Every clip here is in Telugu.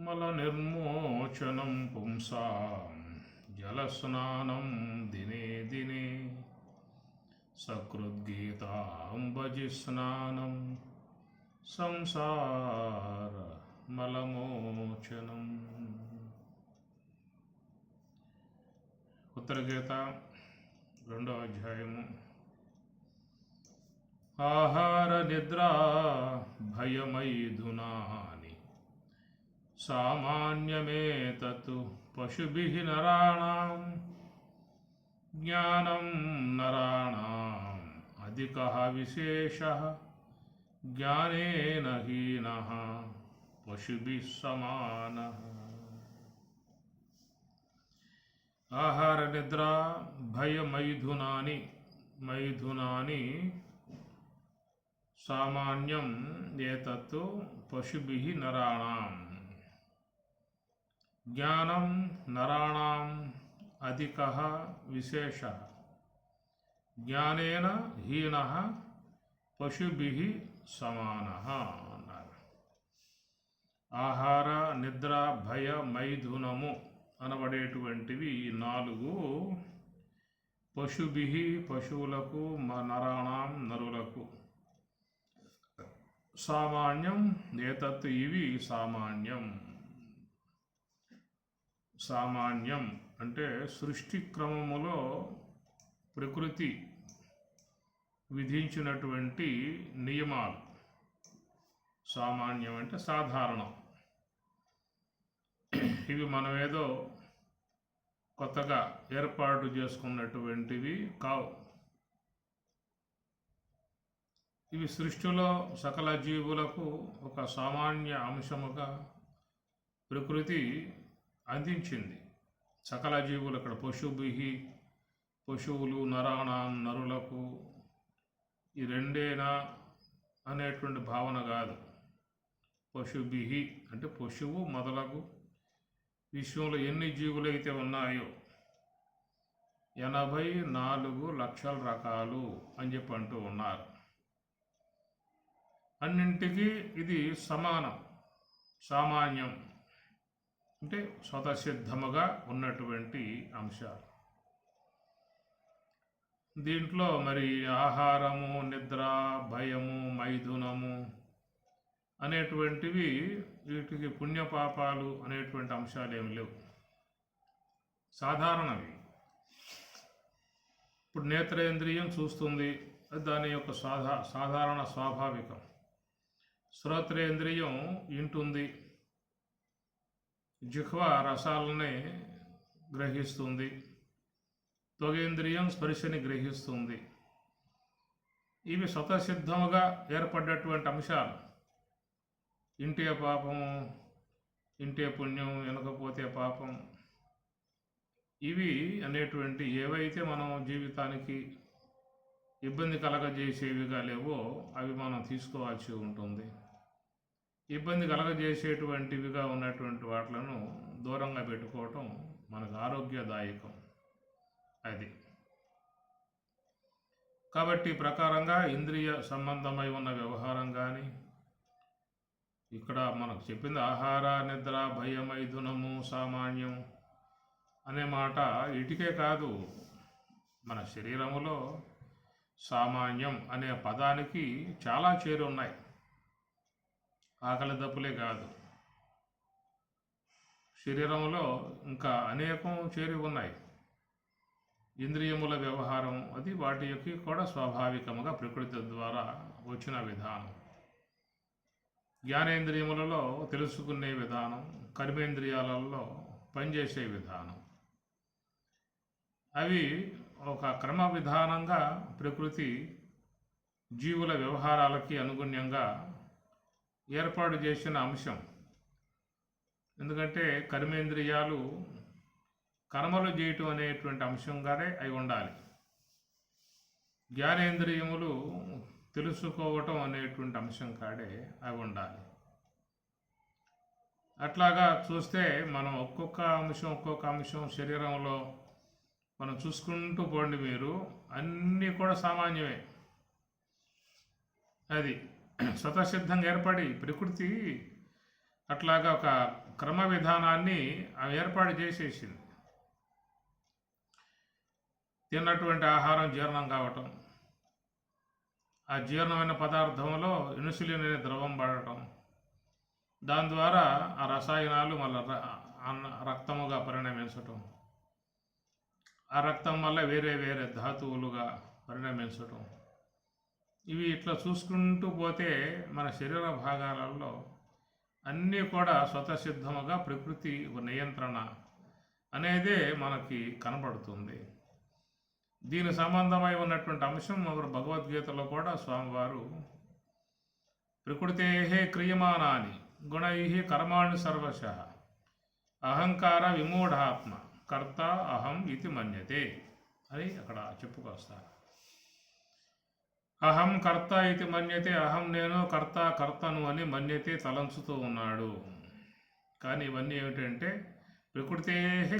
మలనిర్మోచనం పుంసాం జలస్నానం దినే దినే సకృద్గీతాంబజిస్నానం సంసార మలమోచనం. ఉత్తరగీత 2వ అధ్యాయము. ఆహార నిద్రా భయమైథునాని సామాన్యమేతత్ పశుభిః నరాణాం జ్ఞానం నరాణాం అధికః విశేషః జ్ఞానేన హీనః పశుభిః సమానః. ఆహార నిద్ర భయమైథునాని సామాన్యం ఏతత్ పశుభిః నరాణాం జ్ఞానం నరాణాం అధికః విశేషః జ్ఞానేన హీనః పశుభిః సమానః అన్నారు. ఆహార నిద్ర భయ మైథునము అనబడేటువంటివి 4 పశుభిః పశువులకు, నరాణాం నరులకు, సామాన్యం ఏతత్ ఇవి సామాన్యం అంటే సృష్టి క్రమములో ప్రకృతి విధించినటువంటి నియమాలు. సామాన్యం అంటే సాధారణం. ఇవి మనం ఏదో కొత్తగా ఏర్పాటు చేసుకున్నటువంటివి కావు. ఇవి సృష్టిలో సకల జీవులకు ఒక సామాన్య అంశముగా ప్రకృతి అందించింది. సకల జీవులు, అక్కడ పశుభిః పశువులు, నరాణాం నరులకు, ఈ రెండేనా అనేటువంటి భావన కాదు. పశుభిః అంటే పశువు మొదలగు విశ్వంలో ఎన్ని జీవులైతే ఉన్నాయో 84 లక్షల రకాలు అని చెప్పి అంటూ ఉన్నారు. అన్నింటికీ ఇది సమానం, సామాన్యం అంటే స్వతసిద్ధముగా ఉన్నటువంటి అంశాలు. దీంట్లో మరి ఆహారము, నిద్ర, భయము, మైథునము అనేటువంటివి, వీటికి పుణ్యపాపాలు అనేటువంటి అంశాలు ఏమి లేవు, సాధారణవి. ఇప్పుడు నేత్రేంద్రియం చూస్తుంది, దాని యొక్క సాధారణ స్వాభావికం. శ్రోత్రేంద్రియం వింటుంది, జిహ్వ రసాలని గ్రహిస్తుంది, త్వగేంద్రియం స్పర్శని గ్రహిస్తుంది. ఇవి స్వతసిద్ధముగా ఏర్పడ్డటువంటి అంశాలు. ఇంటే పాపము, ఇంటే పుణ్యం, వినకపోతే పాపం, ఇవి అనేటువంటి ఏవైతే మనం జీవితానికి ఇబ్బంది కలగజేసేవిగా లేవో అవి మనం తీసుకోవాల్సి ఉంటుంది. ఇబ్బంది కలగజేసేటువంటివిగా ఉన్నటువంటి వాటిలను దూరంగా పెట్టుకోవటం మనకు ఆరోగ్యదాయకం. అది కాబట్టి ప్రకారంగా ఇంద్రియ సంబంధమై ఉన్న వ్యవహారం కానీ, ఇక్కడ మనకు చెప్పింది ఆహార నిద్ర భయమైథునము సామాన్యం అనే మాట ఇటుకే కాదు. మన శరీరములో సామాన్యం అనే పదానికి చాలా చేరి ఉన్నాయి. ఆకలి దప్పులే కాదు, శరీరంలో ఇంకా అనేకం చేరి ఉన్నాయి. ఇంద్రియముల వ్యవహారం అది వాటి యొక్క కూడా స్వాభావికముగా ప్రకృతి ద్వారా వచ్చిన విధానం. జ్ఞానేంద్రియములలో తెలుసుకునే విధానం, కర్మేంద్రియాలలో పనిచేసే విధానం, అవి ఒక క్రమ విధానంగా ప్రకృతి జీవుల వ్యవహారాలకి అనుగుణ్యంగా ఏర్పాటు చేసిన అంశం. ఎందుకంటే కర్మేంద్రియాలు కర్మలు చేయటం అనేటువంటి అంశంగానే అవి ఉండాలి. జ్ఞానేంద్రియములు తెలుసుకోవటం అనేటువంటి అంశం కాడే అవి ఉండాలి. అట్లాగా చూస్తే మనం ఒక్కొక్క అంశం శరీరంలో మనం చూసుకుంటూ పోండి, మీరు అన్నీ కూడా సామాన్యమే. అది స్వతసిద్ధంగా ఏర్పడి ప్రకృతి అట్లాగా ఒక క్రమ విధానాన్ని ఆమె ఏర్పాటు చేసేసింది. తిన్నటువంటి ఆహారం జీర్ణం కావటం, ఆ జీర్ణమైన పదార్థంలో ఇన్సులిన్ అనే ద్రవం పడటం, దాని ద్వారా ఆ రసాయనాలు మళ్ళీ రక్తముగా పరిణమించటం, ఆ రక్తం వల్ల వేరే వేరే ధాతువులుగా పరిణమించటం, ఇవి ఇట్లా చూసుకుంటూ పోతే మన శరీర భాగాలలో అన్నీ కూడా స్వతసిద్ధముగా ప్రకృతి నియంత్రణ అనేదే మనకి కనబడుతుంది. దీని సంబంధమై ఉన్నటువంటి అంశం భగవద్గీతలో కూడా స్వామివారు ప్రకృతే క్రియమానాని గుణై కర్మాణి సర్వశః అహంకార విమూఢాత్మ కర్త అహం ఇది మన్యతే అని అక్కడ చెప్పుకొస్తారు. అహం కర్త ఇది మన్యతే, అహం నేను కర్తను అని మన్యతే తలంచుతూ ఉన్నాడు. కానీ ఇవన్నీ ఏమిటంటే ప్రకృతే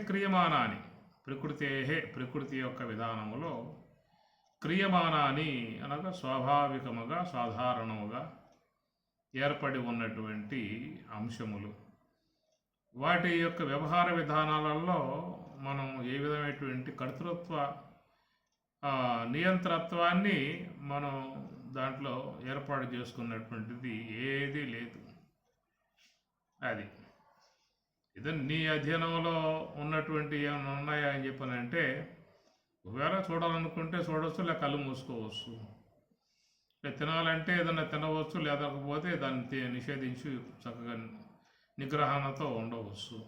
క్రియమానాని, ప్రకృతి యొక్క విధానములో క్రియమానాని అనగా స్వాభావికముగా సాధారణముగా ఏర్పడి ఉన్నటువంటి అంశములు. వాటి యొక్క వ్యవహార విధానాలలో మనం ఏ విధమైనటువంటి కర్తృత్వ నియంత్రత్వాన్ని మనం దాంట్లో ఏర్పాటు చేసుకున్నటువంటిది ఏదీ లేదు. అది ఇదే నీ అధ్యయనంలో ఉన్నటువంటి ఏమైనా ఉన్నాయా అని చెప్పానంటే, ఒకవేళ చూడాలనుకుంటే చూడవచ్చు, లేక కళ్ళు మూసుకోవచ్చు. తినాలంటే ఏదైనా తినవచ్చు, లేకపోతే దాన్ని నిషేధించి చక్కగా నిగ్రహణతో ఉండవచ్చు.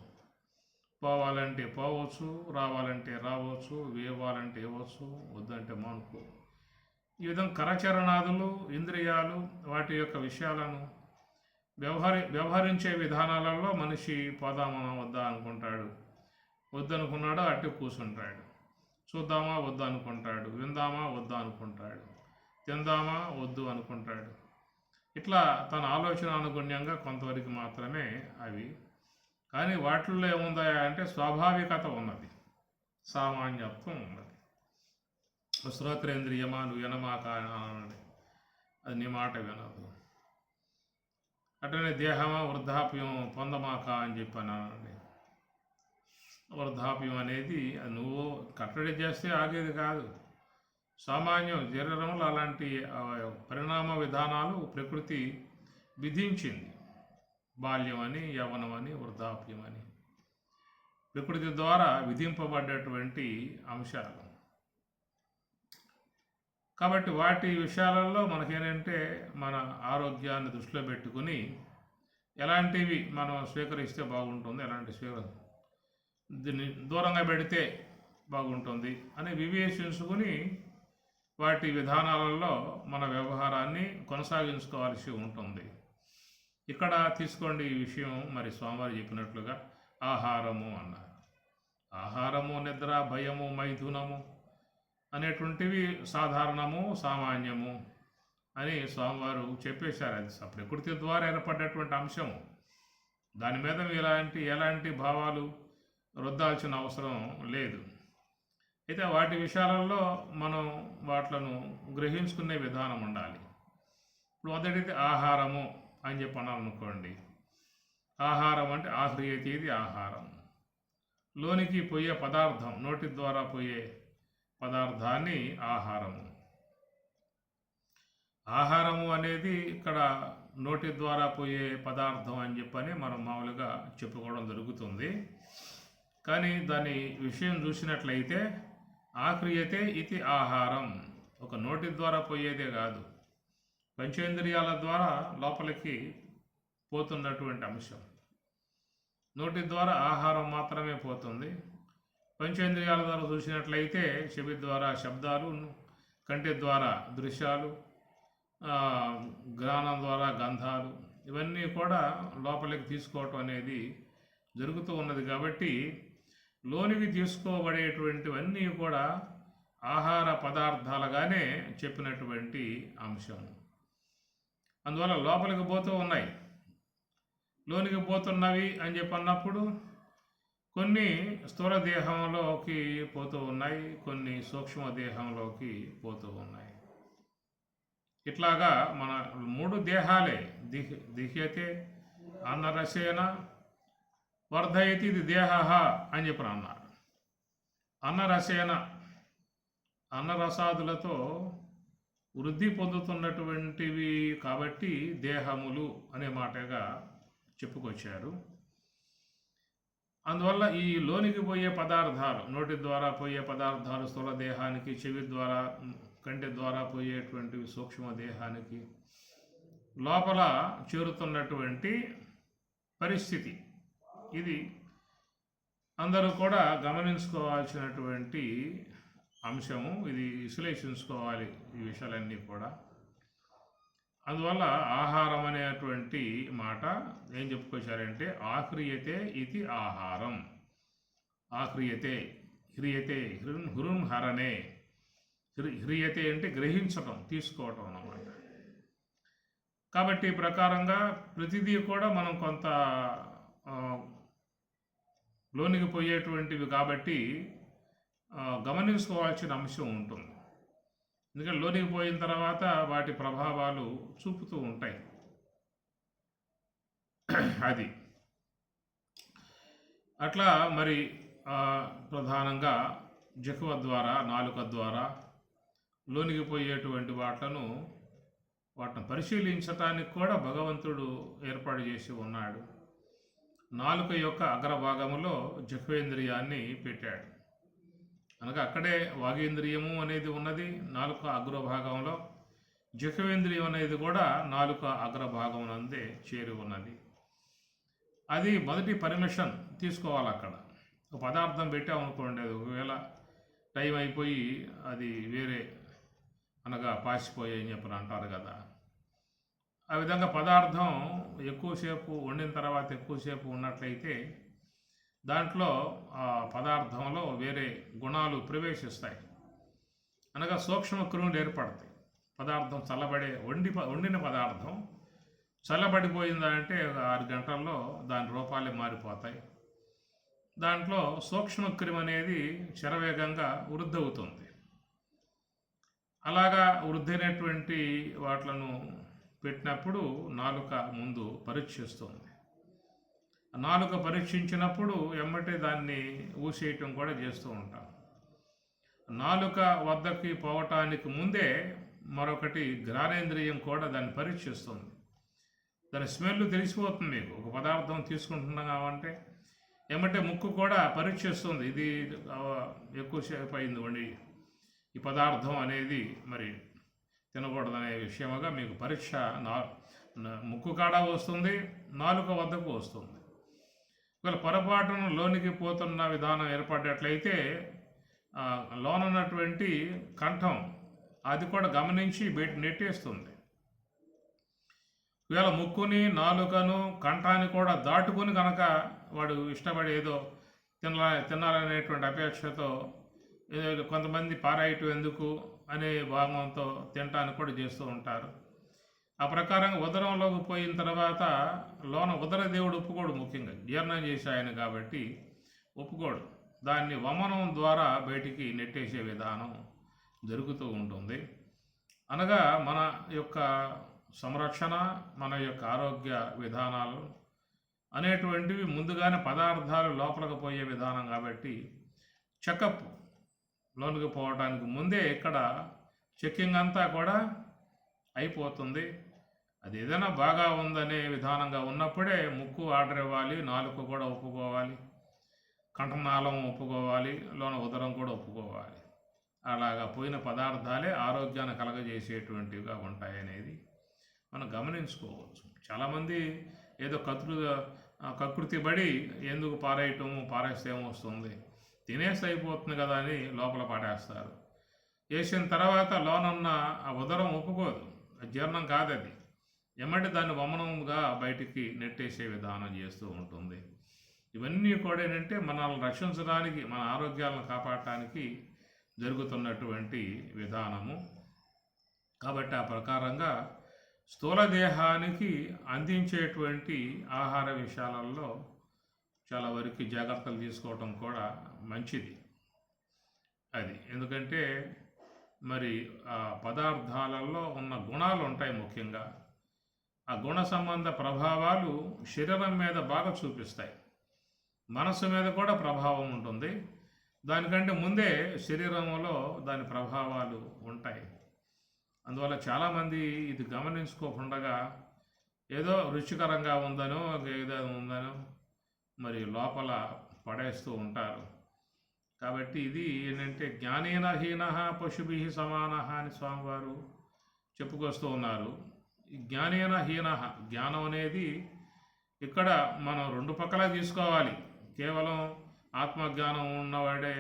పోవాలంటే పోవచ్చు, రావాలంటే రావచ్చు, వేవాలంటే ఇవ్వచ్చు, వద్దంటే మానుకో. ఈ విధంగా కరచరణాదులు ఇంద్రియాలు వాటి యొక్క విషయాలను వ్యవహరించే విధానాలలో మనిషి పోదామా వద్దా అనుకుంటాడు, వద్దనుకున్నాడు అట్టు కూర్చుంటాడు, చూద్దామా వద్దా అనుకుంటాడు, విందామా వద్దా అనుకుంటాడు, తిందామా వద్దు అనుకుంటాడు. ఇట్లా తన ఆలోచన అనుగుణ్యంగా కొంతవరకు మాత్రమే అవి. కానీ వాటిల్లో ఏముందా అంటే స్వాభావికత ఉన్నది, సామాన్యత్వం ఉన్నది. శ్రోత్రేంద్రియమా నువ్వు వినమాక అనండి, అది నీ మాట వినదు. అట్లనే దేహమా వృద్ధాప్యం పొందమాక అని చెప్పానండి. వృద్ధాప్యం అనేది నువ్వు కట్టడి చేస్తే ఆగేది కాదు. సామాన్యం శరీరంలో అలాంటి పరిణామ విధానాలు ప్రకృతి విధించింది. బాల్యం అని, యవ్వనం అని, వృద్ధాప్యం అని ప్రకృతి ద్వారా విధింపబడ్డటువంటి అంశాలు. కాబట్టి వాటి విషయాలలో మనకేంటంటే మన ఆరోగ్యాన్ని దృష్టిలో పెట్టుకుని ఎలాంటివి మనం స్వీకరిస్తే బాగుంటుంది, ఎలాంటి దీన్ని దూరంగా పెడితే బాగుంటుంది అని వివేచించుకుని వాటి విధానాలలో మన వ్యవహారాన్ని కొనసాగించుకోవాల్సి ఉంటుంది. ఇక్కడ తీసుకోండి ఈ విషయం, మరి స్వామివారు చెప్పినట్లుగా ఆహారము అన్నారు. ఆహారము, నిద్ర, భయము, మైథునము అనేటువంటివి సాధారణము, సామాన్యము అని స్వామివారు చెప్పేశారు. అది ప్రకృతి ద్వారా ఏర్పడ్డటువంటి అంశము. దాని మీద ఎలాంటి భావాలు రుద్దాల్సిన అవసరం లేదు. అయితే వాటి విషయాలలో మనం వాట్లను గ్రహించుకునే విధానం ఉండాలి. ఇప్పుడు మొదటిది ఆహారము అని చెప్పి అనాలనుకోండి. ఆహారం అంటే ఆహ్రియతేది ఆహారం, లోనికి పోయే పదార్థం, నోటి ద్వారా పోయే పదార్థాన్ని ఆహారము. ఆహారము అనేది ఇక్కడ నోటి ద్వారా పోయే పదార్థం అని చెప్పని మనం మామూలుగా చెప్పుకోవడం జరుగుతుంది. కానీ దాని విషయం చూసినట్లయితే ఆక్రియతే ఇది ఆహారం, ఒక నోటి ద్వారా పోయేదే కాదు, పంచేంద్రియాల ద్వారా లోపలికి పోతున్నటువంటి అంశం. నోటి ద్వారా ఆహారం మాత్రమే పోతుంది. పంచేంద్రియాల ద్వారా చూసినట్లయితే చెవి ద్వారా శబ్దాలు, కంటి ద్వారా దృశ్యాలు, ఘ్రాణం ద్వారా గంధాలు, ఇవన్నీ కూడా లోపలికి తీసుకోవటం అనేది జరుగుతూ ఉన్నది. కాబట్టి లోనికి తీసుకోబడేటువంటివన్నీ కూడా ఆహార పదార్థాలుగానే చెప్పినటువంటి అంశం. అందువల్ల లోపలికి పోతూ ఉన్నాయి. లోనికి పోతున్నవి అని చెప్పన్నప్పుడు కొన్ని స్థూల దేహంలోకి పోతూ ఉన్నాయి, కొన్ని సూక్ష్మ దేహంలోకి పోతూ ఉన్నాయి. ఇట్లాగా మన 3 దేహాలే దిహ్యతే అన్నరసేన వర్ధయతి ఇది దేహ అని చెప్పి అన్నారు. అన్నరసేన అన్నరసాదులతో వృద్ధి పొందుతున్నటువంటివి కాబట్టి దేహములు అనే మాటగా చెప్పుకొచ్చారు. అందువల్ల ఈ లోనికి పోయే పదార్థాలు, నోటి ద్వారా పోయే పదార్థాలు స్థూల దేహానికి, చెవి ద్వారా కంటి ద్వారా పోయేటువంటివి సూక్ష్మ దేహానికి, లోపల చేరుతున్నటువంటి పరిస్థితి ఇది అందరూ కూడా గమనించుకోవాల్సినటువంటి అంశము. ఇది విశ్లేషించుకోవాలి ఈ విషయాలన్నీ కూడా. అందువల్ల ఆహారం అనేటువంటి మాట ఏం చెప్పుకొచ్చారంటే ఆక్రియతే ఇది ఆహారం. ఆక్రియతే, హ్రియతే, హృన్ హరణే. హ్రియతే అంటే గ్రహించటం, తీసుకోవటం అన్నమాట. కాబట్టి ఈ ప్రకారంగా ప్రతిదీ కూడా మనం కొంత లోనికి పోయేటువంటివి కాబట్టి గమనించుకోవాల్సిన అంశం ఉంటుంది. ఎందుకంటే లోనికి పోయిన తర్వాత వాటి ప్రభావాలు చూపుతూ ఉంటాయి. అది అట్లా మరి ప్రధానంగా జిహ్వ ద్వారా, నాలుక ద్వారా లోనికి పోయేటువంటి వాటిని పరిశీలించటానికి కూడా భగవంతుడు ఏర్పాటు చేసి ఉన్నాడు. నాలుక యొక్క అగ్రభాగములో జిహ్వేంద్రియాన్ని పెట్టాడు. అనగా అక్కడే వాగేంద్రియము అనేది ఉన్నది నాలుక అగ్రభాగంలో. జిహ్వేంద్రియం అనేది కూడా నాలుక అగ్రభాగమునందే చేరి ఉన్నది. అది మొదటి పర్మిషన్ తీసుకోవాలి. అక్కడ ఒక పదార్థం పెట్టామనుకోండి, అది ఒకవేళ టైం అయిపోయి అది వేరే అనగా పాసిపోయాయి అని చెప్పని అంటారు కదా. ఆ విధంగా పదార్థం ఎక్కువసేపు వండిన తర్వాత ఎక్కువసేపు ఉన్నట్లయితే దాంట్లో ఆ పదార్థంలో వేరే గుణాలు ప్రవేశిస్తాయి. అనగా సూక్ష్మ క్రిములు ఏర్పడతాయి. పదార్థం వండిన పదార్థం చల్లబడిపోయిందంటే 6 గంటల్లో దాని రూపాలే మారిపోతాయి. దాంట్లో సూక్ష్మ క్రిమి అనేది శరవేగంగా వృద్ధి అవుతుంది. అలాగా వృద్ధైనటువంటి వాట్లను పెట్టినప్పుడు నాలుక ముందు పరీక్షిస్తుంది. నాలుక పరీక్షించినప్పుడు ఎమ్మటే దాన్ని ఊసేయటం కూడా చేస్తూ ఉంటాం. నాలుక వద్దకి పోవటానికి ముందే మరొకటి ఘ్రాణేంద్రియం కూడా దాన్ని పరీక్షిస్తుంది. దాని స్మెల్ తెలిసిపోతుంది మీకు. ఒక పదార్థం తీసుకుంటున్నాం కాబట్టి ఎమ్మటే ముక్కు కూడా పరీక్షిస్తుంది, ఇది ఎక్కువసేపు అయింది వండి ఈ పదార్థం అనేది మరి తినకూడదనే విషయముగా మీకు పరీక్ష ముక్కు కాడ వస్తుంది, నాలుక వద్దకు వస్తుంది. ఒకవేళ పొరపాటును లోనికి పోతున్న విధానం ఏర్పడ్డట్లయితే లోనున్నటువంటి కంఠం అది కూడా గమనించి నెట్టేస్తుంది. ఒకవేళ ముక్కుని, నాలుకను, కంఠాన్ని కూడా దాటుకుని కనుక వాడు ఇష్టపడి ఏదో తినాలనేటువంటి అపేక్షతో కొంతమంది పారాయటం ఎందుకు అనే భావంతో తినటానికి కూడా చేస్తూ ఉంటారు. ఆ ప్రకారంగా ఉదరంలోకి పోయిన తర్వాత లోన ఉదర దేవుడు ఒప్పుకోడు. ముఖ్యంగా జీర్ణం చేసే ఆయన కాబట్టి ఒప్పుకోడు. దాన్ని వమనం ద్వారా బయటికి నెట్టేసే విధానం జరుగుతూ ఉంటుంది. అనగా మన యొక్క సంరక్షణ, మన యొక్క ఆరోగ్య విధానాలు అనేటువంటివి ముందుగానే పదార్థాలు లోపలికి పోయే విధానం కాబట్టి చెకప్ లోనికి పోవడానికి ముందే ఇక్కడ చెక్కింగ్ అంతా కూడా అయిపోతుంది. అది ఏదైనా బాగా ఉందనే విధానంగా ఉన్నప్పుడే ముక్కు ఆర్డర్ ఇవ్వాలి, నాలుక కూడా ఒప్పుకోవాలి, కంఠనాళం ఒప్పుకోవాలి, లోన ఉదరం కూడా ఒప్పుకోవాలి. అలాగా పోయిన పదార్థాలే ఆరోగ్యాన్ని కలగజేసేటువంటివిగా ఉంటాయనేది మనం గమనించుకోవచ్చు. చాలామంది ఏదో కకృతి పడి ఎందుకు పారేస్తే ఏమొస్తుంది, తినేసి అయిపోతుంది కదా అని లోపల పాడేస్తారు. వేసిన తర్వాత లోనున్న ఆ ఉదరం ఒప్పుకోదు, జీర్ణం కాదది. ఎమ్మటి దాన్ని వమనంగా బయటికి నెట్టేసే విధానం చేస్తూ ఉంటుంది. ఇవన్నీ కూడా ఏంటంటే మనల్ని రక్షించడానికి, మన ఆరోగ్యాలను కాపాడటానికి జరుగుతున్నటువంటి విధానము. కాబట్టి ఆ ప్రకారంగా స్థూల దేహానికి అందించేటువంటి ఆహార విషయాలలో చాలా వరకు జాగ్రత్తలు తీసుకోవటం కూడా మంచిది. అది ఎందుకంటే మరి ఆ పదార్థాలలో ఉన్న గుణాలు ఉంటాయి. ముఖ్యంగా ఆ గుణ సంబంధ ప్రభావాలు శరీరం మీద బాగా చూపిస్తాయి. మనస్సు మీద కూడా ప్రభావం ఉంటుంది. దానికంటే ముందే శరీరంలో దాని ప్రభావాలు ఉంటాయి. అందువల్ల చాలామంది ఇది గమనించుకోకుండా ఏదో రుచికరంగా ఉందనో ఏదో ఉందనో మరి లోపల పడేస్తూ ఉంటారు. కాబట్టి ఇది ఏంటంటే జ్ఞానేన హీన పశుభి సమాన అని స్వామివారు చెప్పుకొస్తూ ఉన్నారు. ఈ జ్ఞానేన హీన, జ్ఞానం అనేది ఇక్కడ మనం రెండు పక్కలా తీసుకోవాలి. కేవలం ఆత్మజ్ఞానం ఉన్నవాడే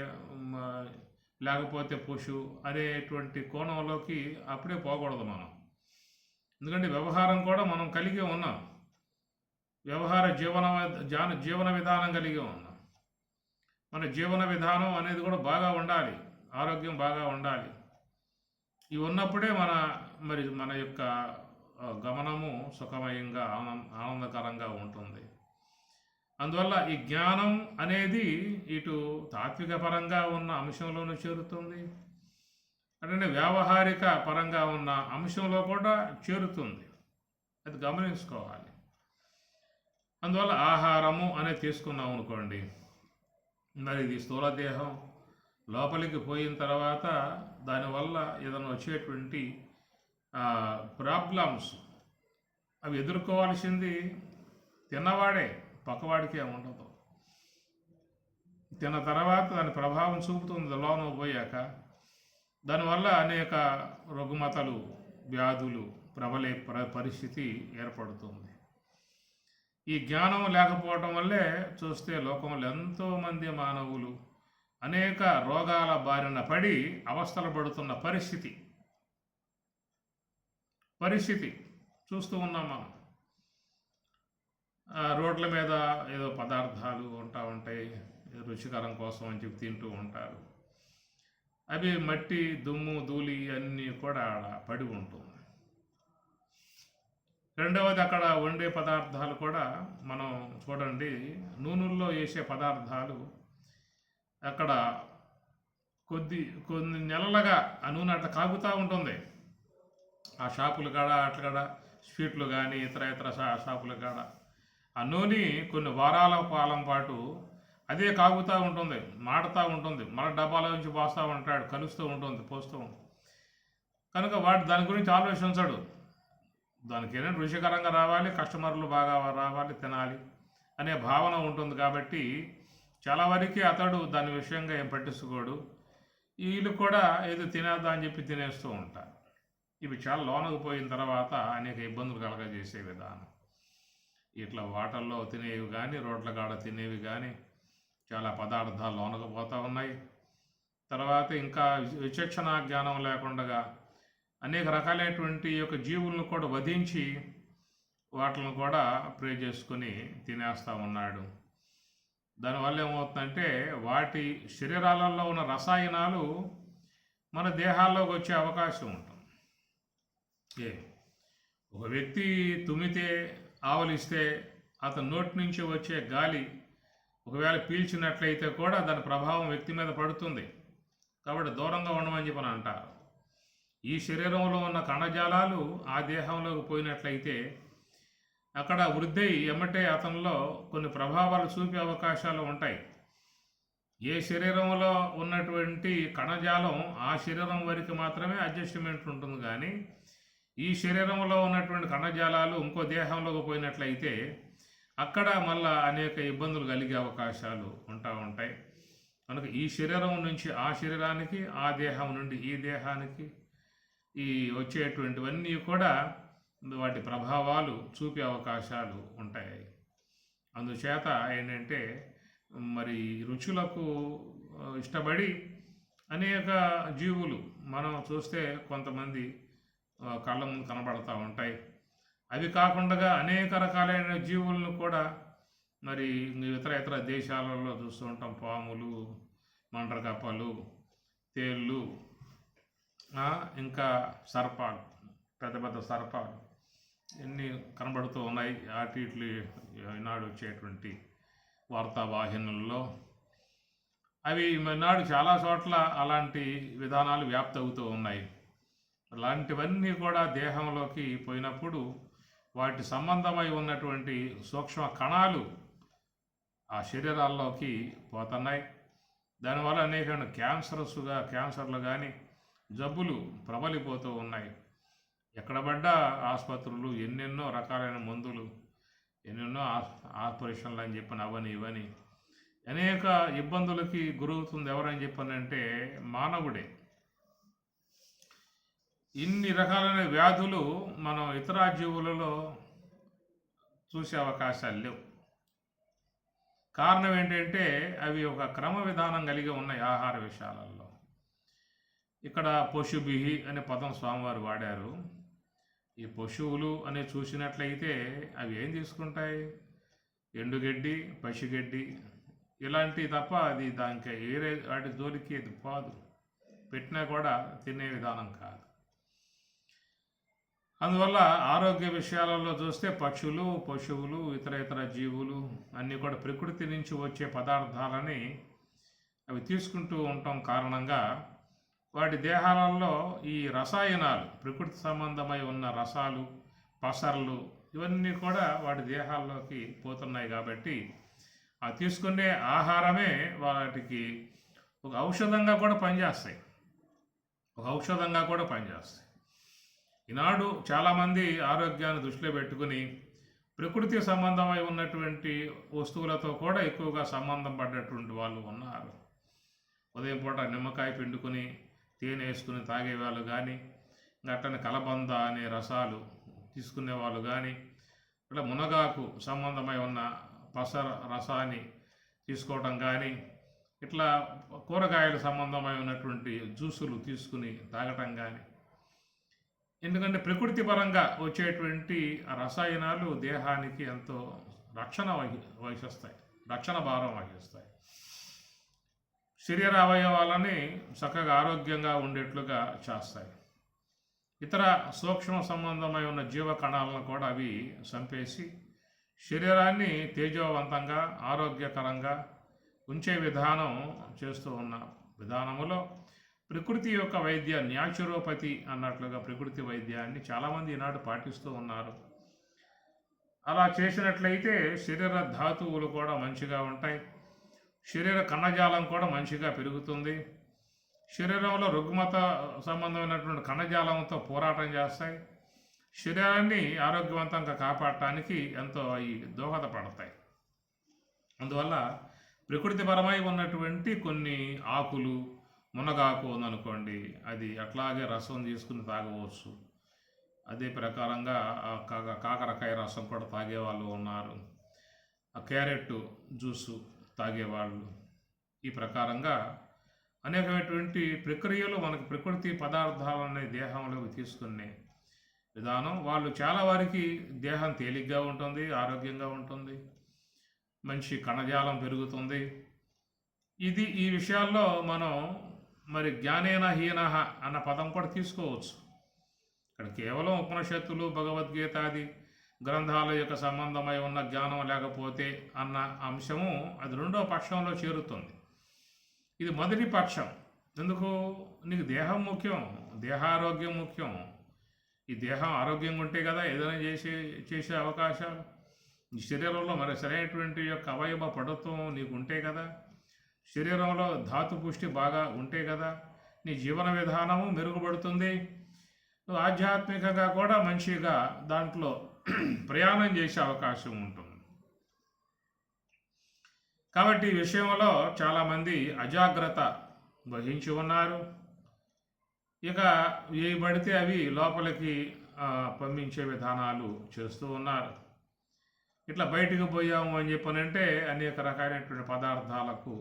లేకపోతే పశు అనేటువంటి కోణంలోకి అప్పుడే పోకూడదు మనం. ఎందుకంటే వ్యవహారం కూడా మనం కలిగి ఉన్నాం, వ్యవహార జీవన విధానం కలిగి ఉన్నాం. మన జీవన విధానం అనేది కూడా బాగా ఉండాలి, ఆరోగ్యం బాగా ఉండాలి. ఇవి ఉన్నప్పుడే మన యొక్క గమనము సుఖమయంగా ఆనందకరంగా ఉంటుంది. అందువల్ల ఈ జ్ఞానం అనేది ఇటు తాత్విక పరంగా ఉన్న అంశంలోనూ చేరుతుంది, అంటే వ్యావహారిక పరంగా ఉన్న అంశంలో కూడా చేరుతుంది. అది గమనించుకోవాలి. అందువల్ల ఆహారము అనేది తీసుకున్నాం అనుకోండి, మరి ఇది స్థూలదేహం లోపలికి పోయిన తర్వాత దానివల్ల ఏదైనా వచ్చేటువంటి ప్రాబ్లమ్స్ అవి ఎదుర్కోవాల్సింది తిన్నవాడే, పక్కవాడికి ఉండదు. తిన్న తర్వాత దాని ప్రభావం చూపుతుంది లోన పోయాక. దానివల్ల అనేక రుగ్మతలు, వ్యాధులు ప్రబలే పరిస్థితి ఏర్పడుతుంది. ఈ జ్ఞానం లేకపోవటం వల్లే చూస్తే లోకంలో ఎంతోమంది మానవులు అనేక రోగాల బారిన పడి అవస్థలు పడుతున్న పరిస్థితి చూస్తూ ఉన్నాం మనం. రోడ్ల మీద ఏదో పదార్థాలు ఉంటాయి, రుచికరం కోసం అని చెప్పి తింటూ ఉంటారు. అవి మట్టి, దుమ్ము, ధూళి అన్నీ కూడా ఆడ పడి ఉంటుంది. రెండవది, అక్కడ వండే పదార్థాలు కూడా మనం చూడండి, నూనెల్లో వేసే పదార్థాలు అక్కడ కొన్ని నెలలుగా ఆ నూనె అట్లా కాగుతూ ఉంటుంది. ఆ షాపుల కాడ అట్లా స్వీట్లు కానీ ఇతర షాపుల కాడ ఆ నూనె కొన్ని వారాల కాలం పాటు అదే కాగుతూ ఉంటుంది, మాడుతూ ఉంటుంది. మళ్ళీ డబ్బాల నుంచి పోస్తూ ఉంటాడు, కలుస్తూ ఉంటుంది, పోస్తూ ఉంటుంది. కనుక దాని గురించి ఆలోచించాడు. దానికి ఏంటంటే రుచికరంగా రావాలి, కస్టమర్లు బాగా రావాలి, తినాలి అనే భావన ఉంటుంది. కాబట్టి చాలా వరకు అతడు దాని విషయంగా ఏం పట్టించుకోడు. వీళ్ళు కూడా ఏదో తినేద్దా అని చెప్పి తినేస్తూ ఉంటారు. ఇవి చాలా లోనకు పోయిన తర్వాత అనేక ఇబ్బందులు కలగజేసే విధానం. ఇట్లా వాటర్లో తినేవి కానీ, రోడ్ల కాడ తినేవి కానీ చాలా పదార్థాలు లోనకు పోతూ ఉన్నాయి. తర్వాత ఇంకా విచక్షణ జ్ఞానం లేకుండా అనేక రకాలైనటువంటి యొక్క జీవులను కూడా వధించి వాటిని కూడా ప్రే చేసుకుని తినేస్తూ ఉన్నాడు. దానివల్ల ఏమవుతుందంటే వాటి శరీరాలలో ఉన్న రసాయనాలు మన దేహాల్లోకి వచ్చే అవకాశం ఉంటుంది. ఒక వ్యక్తి తుమ్మితే, ఆవలిస్తే అతని నోటి నుంచి వచ్చే గాలి ఒకవేళ పీల్చినట్లయితే కూడా దాని ప్రభావం వ్యక్తి మీద పడుతుంది. కాబట్టి దూరంగా ఉండమని చెప్పని అంటారు. ఈ శరీరంలో ఉన్న కణజాలాలు ఆ దేహంలోకి పోయినట్లయితే అక్కడ వృద్ధి ఎమ్మటే అతనిలో కొన్ని ప్రభావాలు చూపే అవకాశాలు ఉంటాయి. ఏ శరీరంలో ఉన్నటువంటి కణజాలం ఆ శరీరం వరకు మాత్రమే అడ్జస్ట్మెంట్ ఉంటుంది, కానీ ఈ శరీరంలో ఉన్నటువంటి కణజాలాలు ఇంకో దేహంలోకి పోయినట్లయితే అక్కడ మళ్ళా అనేక ఇబ్బందులు కలిగే అవకాశాలు ఉంటాయి. కనుక ఈ శరీరం నుంచి ఆ శరీరానికి, ఆ దేహం నుండి ఈ దేహానికి ఈ వచ్చేటువంటివన్నీ కూడా వాటి ప్రభావాలు చూపే అవకాశాలు ఉంటాయి. అందుచేత ఏంటంటే మరి రుచులకు ఇష్టపడి అనేక జీవులు మనం చూస్తే కొంతమంది కళ్ళ ముందు కనబడతా ఉంటాయి. అవి కాకుండా అనేక రకాలైన జీవులను కూడా మరి ఇతర దేశాలలో చూస్తూ ఉంటాం. పాములు, మండ్రకప్పలు, తేళ్ళు, ఇంకా సర్పాలు, పెద్ద పెద్ద సర్పాలు ఎన్ని కనబడుతూ ఉన్నాయి. ఇట్లు ఈనాడు వచ్చేటువంటి వార్తావాహినుల్లో అవి ఈనాడు చాలా చోట్ల అలాంటి విధానాలు వ్యాప్తి అవుతూ ఉన్నాయి. అలాంటివన్నీ కూడా దేహంలోకి పోయినప్పుడు వాటి సంబంధమై ఉన్నటువంటి సూక్ష్మ కణాలు ఆ శరీరాల్లోకి పోతున్నాయి. దానివల్ల అనేక క్యాన్సర్లు కానీ జబ్బులు ప్రబలిపోతూ ఉన్నాయి. ఎక్కడ పడ్డా ఆసుపత్రులు, ఎన్నెన్నో రకాలైన మందులు, ఎన్నెన్నో ఆపరేషన్లు అని చెప్పని అవని ఇవని అనేక ఇబ్బందులకి గురవుతుంది. ఎవరని చెప్పనంటే మానవుడే. ఇన్ని రకాలైన వ్యాధులు మనం ఇతర జీవులలో చూసే అవకాశాలు లేవు. కారణం ఏంటంటే అవి ఒక క్రమ విధానం కలిగి ఉన్నాయి ఆహార విషయాలలో. ఇక్కడ పశుభిహి అనే పదం స్వామివారు వాడారు. ఈ పశువులు అనే చూసినట్లయితే అవి ఏం తీసుకుంటాయి? ఎండుగడ్డి, పచ్చిగడ్డి ఇలాంటివి తప్ప అది దానికి ఏరే వాటి జోలికి అది పోదు. పెట్టినా కూడా తినే విధానం కాదు. అందువల్ల ఆరోగ్య విషయాలలో చూస్తే పక్షులు, పశువులు, ఇతర జీవులు అన్నీ కూడా ప్రకృతి నుంచి వచ్చే పదార్థాలని అవి తీసుకుంటూ ఉండటం కారణంగా వాటి దేహాలలో ఈ రసాయనాలు, ప్రకృతి సంబంధమై ఉన్న రసాలు, పసర్లు ఇవన్నీ కూడా వాటి దేహాల్లోకి పోతున్నాయి. కాబట్టి ఆ తీసుకునే ఆహారమే వాటికి ఒక ఔషధంగా కూడా పనిచేస్తాయి. ఈనాడు చాలామంది ఆరోగ్యాన్ని దృష్టిలో పెట్టుకుని ప్రకృతి సంబంధమై ఉన్నటువంటి వస్తువులతో కూడా ఎక్కువగా సంబంధం పడ్డటువంటి వాళ్ళు ఉన్నారు. ఉదయం పూట నిమ్మకాయ పిండుకొని తేనె వేసుకుని తాగేవాళ్ళు కానీ, అట్లనే కలబంద అనే రసాలు తీసుకునే వాళ్ళు కానీ, ఇట్లా మునగాకు సంబంధమై ఉన్న పసర రసాన్ని తీసుకోవటం కానీ, ఇట్లా కూరగాయల సంబంధమై ఉన్నటువంటి జ్యూసులు తీసుకుని తాగటం కానీ. ఎందుకంటే ప్రకృతి పరంగా వచ్చేటువంటి రసాయనాలు దేహానికి ఎంతో రక్షణ భారం వహిస్తాయి. శరీర అవయవాలని చక్కగా ఆరోగ్యంగా ఉండేట్లుగా చేస్తాయి. ఇతర సూక్ష్మ సంబంధమై ఉన్న జీవ కణాలను కూడా అవి చంపేసి శరీరాన్ని తేజోవంతంగా, ఆరోగ్యకరంగా ఉంచే విధానం చేస్తూ ఉన్న విధానములో ప్రకృతి యొక్క వైద్య న్యాచురోపతి అన్నట్లుగా ప్రకృతి వైద్యాన్ని చాలామంది ఈనాడు పాటిస్తూ ఉన్నారు. అలా చేసినట్లయితే శరీర ధాతువులు కూడా మంచిగా ఉంటాయి. శరీర కణజాలం కూడా మంచిగా పెరుగుతుంది. శరీరంలో రుగ్మత సంబంధమైనటువంటి కణజాలంతో పోరాటం చేస్తాయి. శరీరాన్ని ఆరోగ్యవంతంగా కాపాడటానికి ఎంతో అవి దోహదపడతాయి. అందువల్ల ప్రకృతిపరమై ఉన్నటువంటి కొన్ని ఆకులు, మునగాకు ఉందనుకోండి, అది అట్లాగే రసం తీసుకుని తాగవచ్చు. అదే ప్రకారంగా కాకరకాయ రసం కూడా తాగేవాళ్ళు ఉన్నారు. క్యారెట్ జ్యూసు తాగేవాళ్ళు. ఈ ప్రకారంగా అనేకమైనటువంటి ప్రక్రియలు మనకు ప్రకృతి పదార్థాలనే దేహంలోకి తీసుకునే విధానం. వాళ్ళు చాలా వారికి దేహం తేలిగ్గా ఉంటుంది, ఆరోగ్యంగా ఉంటుంది, మంచి కణజాలం పెరుగుతుంది. ఈ విషయాల్లో మనం మరి జ్ఞానేన హీనః అన్న పదం కూడా తీసుకోవచ్చు. ఇక్కడ కేవలం ఉపనిషత్తులు, భగవద్గీతాది గ్రంథాల యొక్క సంబంధమై ఉన్న జ్ఞానం లేకపోతే అన్న అంశము అది రెండో పక్షంలో చేరుతుంది. ఇది మొదటి పక్షం. ఎందుకు? నీకు దేహం ముఖ్యం, దేహారోగ్యం ముఖ్యం. ఈ దేహం ఆరోగ్యంగా ఉంటే కదా ఏదైనా చేసే అవకాశాలు. నీ శరీరంలో మరి సరైనటువంటి యొక్క అవయవ పడుత్వం నీకు ఉంటే కదా, శరీరంలో ధాతు పుష్టి బాగా ఉంటే కదా నీ జీవన విధానము మెరుగుపడుతుంది. నువ్వు ఆధ్యాత్మికంగా కూడా మంచిగా దాంట్లో ప్రయాణం చేసే అవకాశం ఉంటుంది. కాబట్టి ఈ విషయంలో చాలామంది అజాగ్రత్త వహించి ఉన్నారు. ఇక ఏవి పడితే అవి లోపలికి పంపించే విధానాలు చేస్తూ ఉన్నారు. ఇట్లా బయటికి పోయాము అని చెప్పనంటే అనేక రకాలైనటువంటి పదార్థాలకు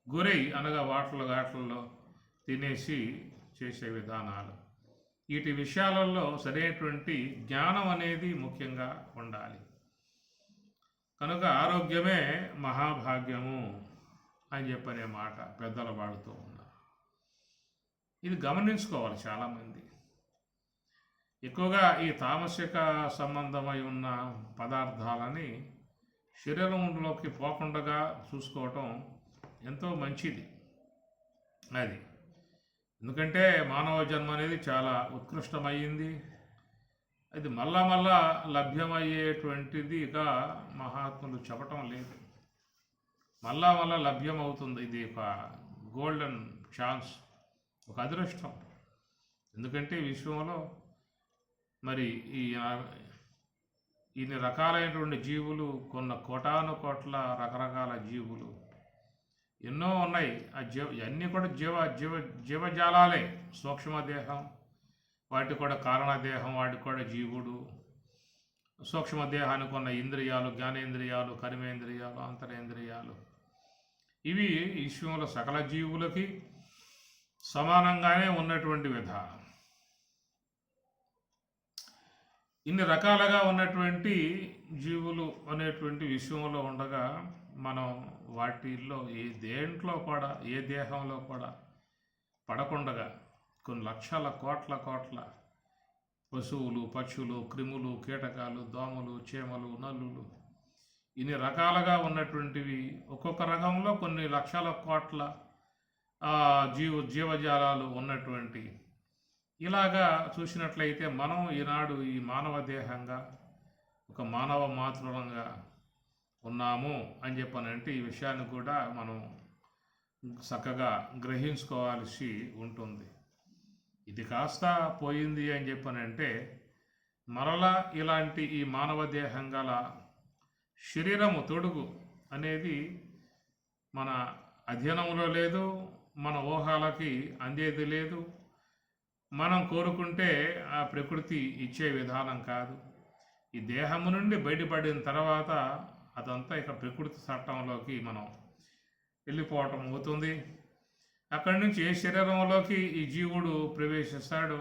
గురై అనగా వాటల్లో తినేసి చేసే విధానాలు. వీటి విషయాలలో సరైనటువంటి జ్ఞానం అనేది ముఖ్యంగా ఉండాలి. కనుక ఆరోగ్యమే మహాభాగ్యము అని చెప్పనే మాట పెద్దలు వాడుతూ ఉన్నారు. ఇది గమనించుకోవాలి చాలామంది. ఎక్కువగా ఈ తామసిక సంబంధమై ఉన్న పదార్థాలని శరీరంలోకి పోకుండా చూసుకోవటం ఎంతో మంచిది. అది ఎందుకంటే మానవ జన్మ అనేది చాలా ఉత్కృష్టమైంది. అది మళ్ళా మళ్ళా లభ్యమయ్యేటువంటిదిగా మహాత్ములు చెప్పటం లేదు. మళ్ళా మళ్ళా లభ్యమవుతుంది. ఇది ఒక గోల్డెన్ ఛాన్స్, ఒక అదృష్టం. ఎందుకంటే విశ్వంలో మరి ఇన్ని రకాలైనటువంటి జీవులు, కోటాను కోట్ల రకరకాల జీవులు ఎన్నో ఉన్నాయి. అన్నీ కూడా జీవజాలాలే. సూక్ష్మదేహం, వాటికి కూడా కారణదేహం, వాటికి కూడా జీవుడు. సూక్ష్మదేహానికి ఉన్న ఇంద్రియాలు, జ్ఞానేంద్రియాలు, కర్మేంద్రియాలు, అంతరేంద్రియాలు, ఇవి విశ్వంలో సకల జీవులకి సమానంగానే ఉన్నటువంటి విధానం. ఇన్ని రకాలుగా ఉన్నటువంటి జీవులు అనేటువంటి విశ్వంలో ఉండగా మనం వాటిల్లో దేంట్లో కూడా, ఏ దేహంలో కూడా పడకుండగా కొన్ని లక్షల కోట్ల పశువులు, పక్షులు, క్రిములు, కీటకాలు, దోమలు, చీమలు, నల్లులు, ఇన్ని రకాలుగా ఉన్నటువంటివి, ఒక్కొక్క రకంలో కొన్ని లక్షల కోట్ల జీవజాలాలు ఉన్నటువంటి, ఇలాగా చూసినట్లయితే మనం ఈనాడు ఈ మానవ దేహంగా, ఒక మానవ మాతృలంగా ఉన్నాము అని చెప్పనంటే ఈ విషయాన్ని కూడా మనం చక్కగా గ్రహించుకోవాల్సి ఉంటుంది. ఇది కాస్త పోయింది అని చెప్పనంటే మరలా ఇలాంటి ఈ మానవ దేహం గల శరీరము తొడుగు అనేది మన అధ్యయనంలో లేదు, మన ఊహలకి అందేది లేదు. మనం కోరుకుంటే ఆ ప్రకృతి ఇచ్చే విధానం కాదు. ఈ దేహము నుండి బయటపడిన తర్వాత అదంతా ఇక ప్రకృతి చట్టంలోకి మనం వెళ్ళిపోవటం అవుతుంది. అక్కడి నుంచి ఏ శరీరంలోకి ఈ జీవుడు ప్రవేశిస్తాడో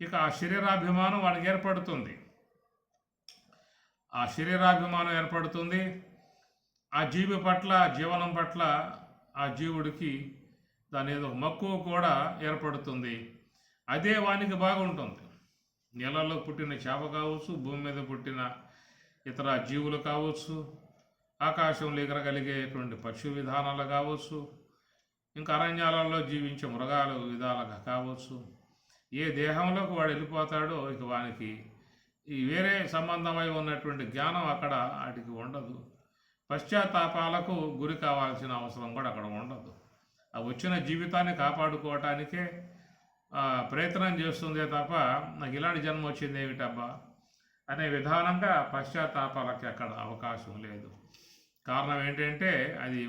ఇక ఆ శరీరాభిమానం వాడికి ఏర్పడుతుంది. ఆ శరీరాభిమానం ఏర్పడుతుంది. ఆ జీవి పట్ల, జీవనం పట్ల ఆ జీవుడికి దాని ఏదో మక్కువ కూడా ఏర్పడుతుంది. అదే వానికి బాగుంటుంది. నీళ్ళలో పుట్టిన చేప కావచ్చు, భూమి మీద పుట్టిన ఇతర జీవులు కావచ్చు, ఆకాశంలో ఎగరగలిగేటువంటి పక్షి విధానాలు కావచ్చు, ఇంకా అరణ్యాలలో జీవించే మృగాలు విధాలుగా కావచ్చు, ఏ దేహంలోకి వాడు వెళ్ళిపోతాడో ఇక వానికి ఈ వేరే సంబంధమై ఉన్నటువంటి జ్ఞానం అక్కడ వాటికి ఉండదు. పశ్చాత్తాపాలకు గురి కావాల్సిన అవసరం కూడా అక్కడ ఉండదు. ఆ వచ్చిన జీవితాన్ని కాపాడుకోవటానికే ప్రయత్నం చేస్తుందే తప్ప నాకు ఇలాంటి జన్మ వచ్చింది ఏమిటబ్బా అనే విధానంగా పశ్చాత్తాపాలకి అక్కడ అవకాశం లేదు. కారణం ఏంటంటే అది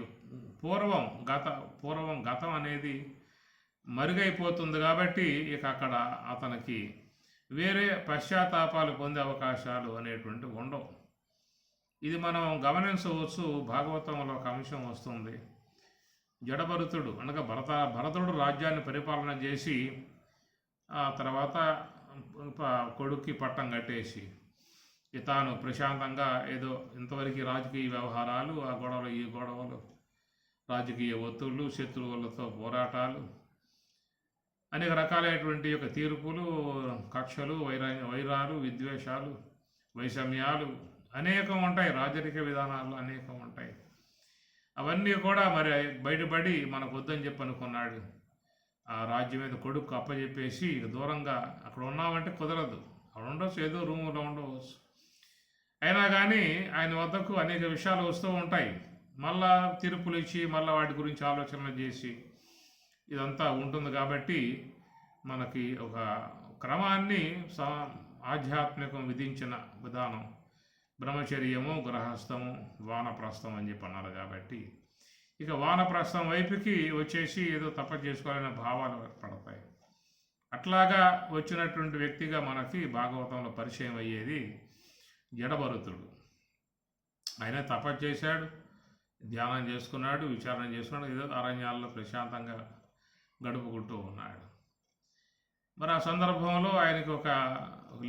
పూర్వం గతం అనేది మరుగైపోతుంది కాబట్టి ఇక అక్కడ అతనికి వేరే పశ్చాత్తాపాలు పొందే అవకాశాలు అనేటువంటివి ఉండవు. ఇది మనం గమనించవచ్చు. భాగవతంలో ఒక అంశం వస్తుంది. జడభరతుడు అనగా భరతుడు రాజ్యాన్ని పరిపాలన చేసి ఆ తర్వాత కొడుక్కి పట్టం కట్టేసి తాను ప్రశాంతంగా ఏదో ఇంతవరకు రాజకీయ వ్యవహారాలు, ఆ గొడవలు, ఈ గొడవలు, రాజకీయ ఒత్తిళ్ళు, శత్రువులతో పోరాటాలు, అనేక రకాలైనటువంటి యొక్క తీర్పులు, కక్షలు, వైరాలు, విద్వేషాలు, వైషమ్యాలు అనేకం ఉంటాయి. రాజకీయ విధానాలు అనేకం ఉంటాయి. అవన్నీ కూడా మరి బయటపడి మనకు వద్దని చెప్పి అనుకున్నాడు. ఆ రాజ్యం మీద కొడుకు అప్పచెప్పేసి దూరంగా అక్కడ ఉన్నామంటే కుదరదు. అక్కడ ఉండవచ్చు, ఏదో రూములో ఉండవచ్చు. అయినా కానీ ఆయన వద్దకు అనేక విషయాలు వస్తూ ఉంటాయి. మళ్ళా తీర్పులు ఇచ్చి మళ్ళీ వాటి గురించి ఆలోచనలు చేసి ఇదంతా ఉంటుంది. కాబట్టి మనకి ఒక క్రమాన్ని ఆధ్యాత్మికం విధించిన విధానం బ్రహ్మచర్యము, గృహస్థము, వానప్రస్థం అని చెప్పి అన్నారు. కాబట్టి ఇక వానప్రస్థం వైపుకి వచ్చేసి ఏదో తప్ప చేసుకోవాలనే భావాలు పడతాయి. అట్లాగా వచ్చినటువంటి వ్యక్తిగా మనకి భాగవతంలో పరిచయం అయ్యేది జడభరతుడు. ఆయన తపస్సు చేశాడు, ధ్యానం చేసుకున్నాడు, విచారణ చేసుకున్నాడు, ఏదో అరణ్యాల్లో ప్రశాంతంగా గడుపుకుంటూ ఉన్నాడు. మరి ఆ సందర్భంలో ఆయనకి ఒక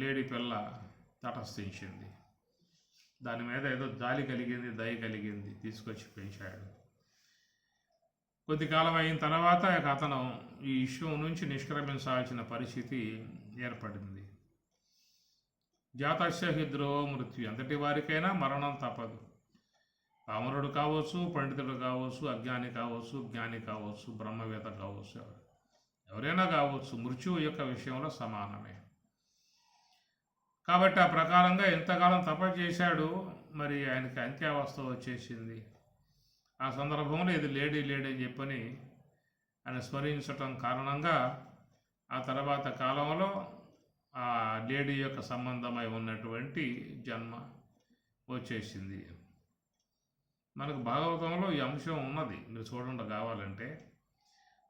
లేడీ పిల్ల తటస్థించింది. దాని మీద ఏదో జాలి కలిగింది, దయ కలిగింది, తీసుకొచ్చి పెంచాడు. కొద్ది కాలం అయిన తర్వాత అతను ఈ విశ్వం నుంచి నిష్క్రమించాల్సిన పరిస్థితి ఏర్పడింది. జాతస్య హిద్రో మృత్యు, అంతటి వారికైనా మరణం తప్పదు. పామరుడు కావచ్చు, పండితుడు కావచ్చు, అజ్ఞాని కావచ్చు, జ్ఞాని కావచ్చు, బ్రహ్మవేత్త కావచ్చు, ఎవరైనా కావచ్చు, మృత్యువు యొక్క విషయంలో సమానమే. కాబట్టి ఆ ప్రకారంగా ఎంతకాలం తపస్సు చేశాడు, మరి ఆయనకి అంత్యావస్థ వచ్చేసింది. ఆ సందర్భంలో ఇది లేడీ లేడీ అని చెప్పని ఆయన స్మరించటం కారణంగా ఆ తర్వాత కాలంలో ఆ లేడీ యొక్క సంబంధమై ఉన్నటువంటి జన్మ వచ్చేసింది. మనకు భాగవతంలో ఈ అంశం ఉన్నది, మీరు చూడండి కావాలంటే.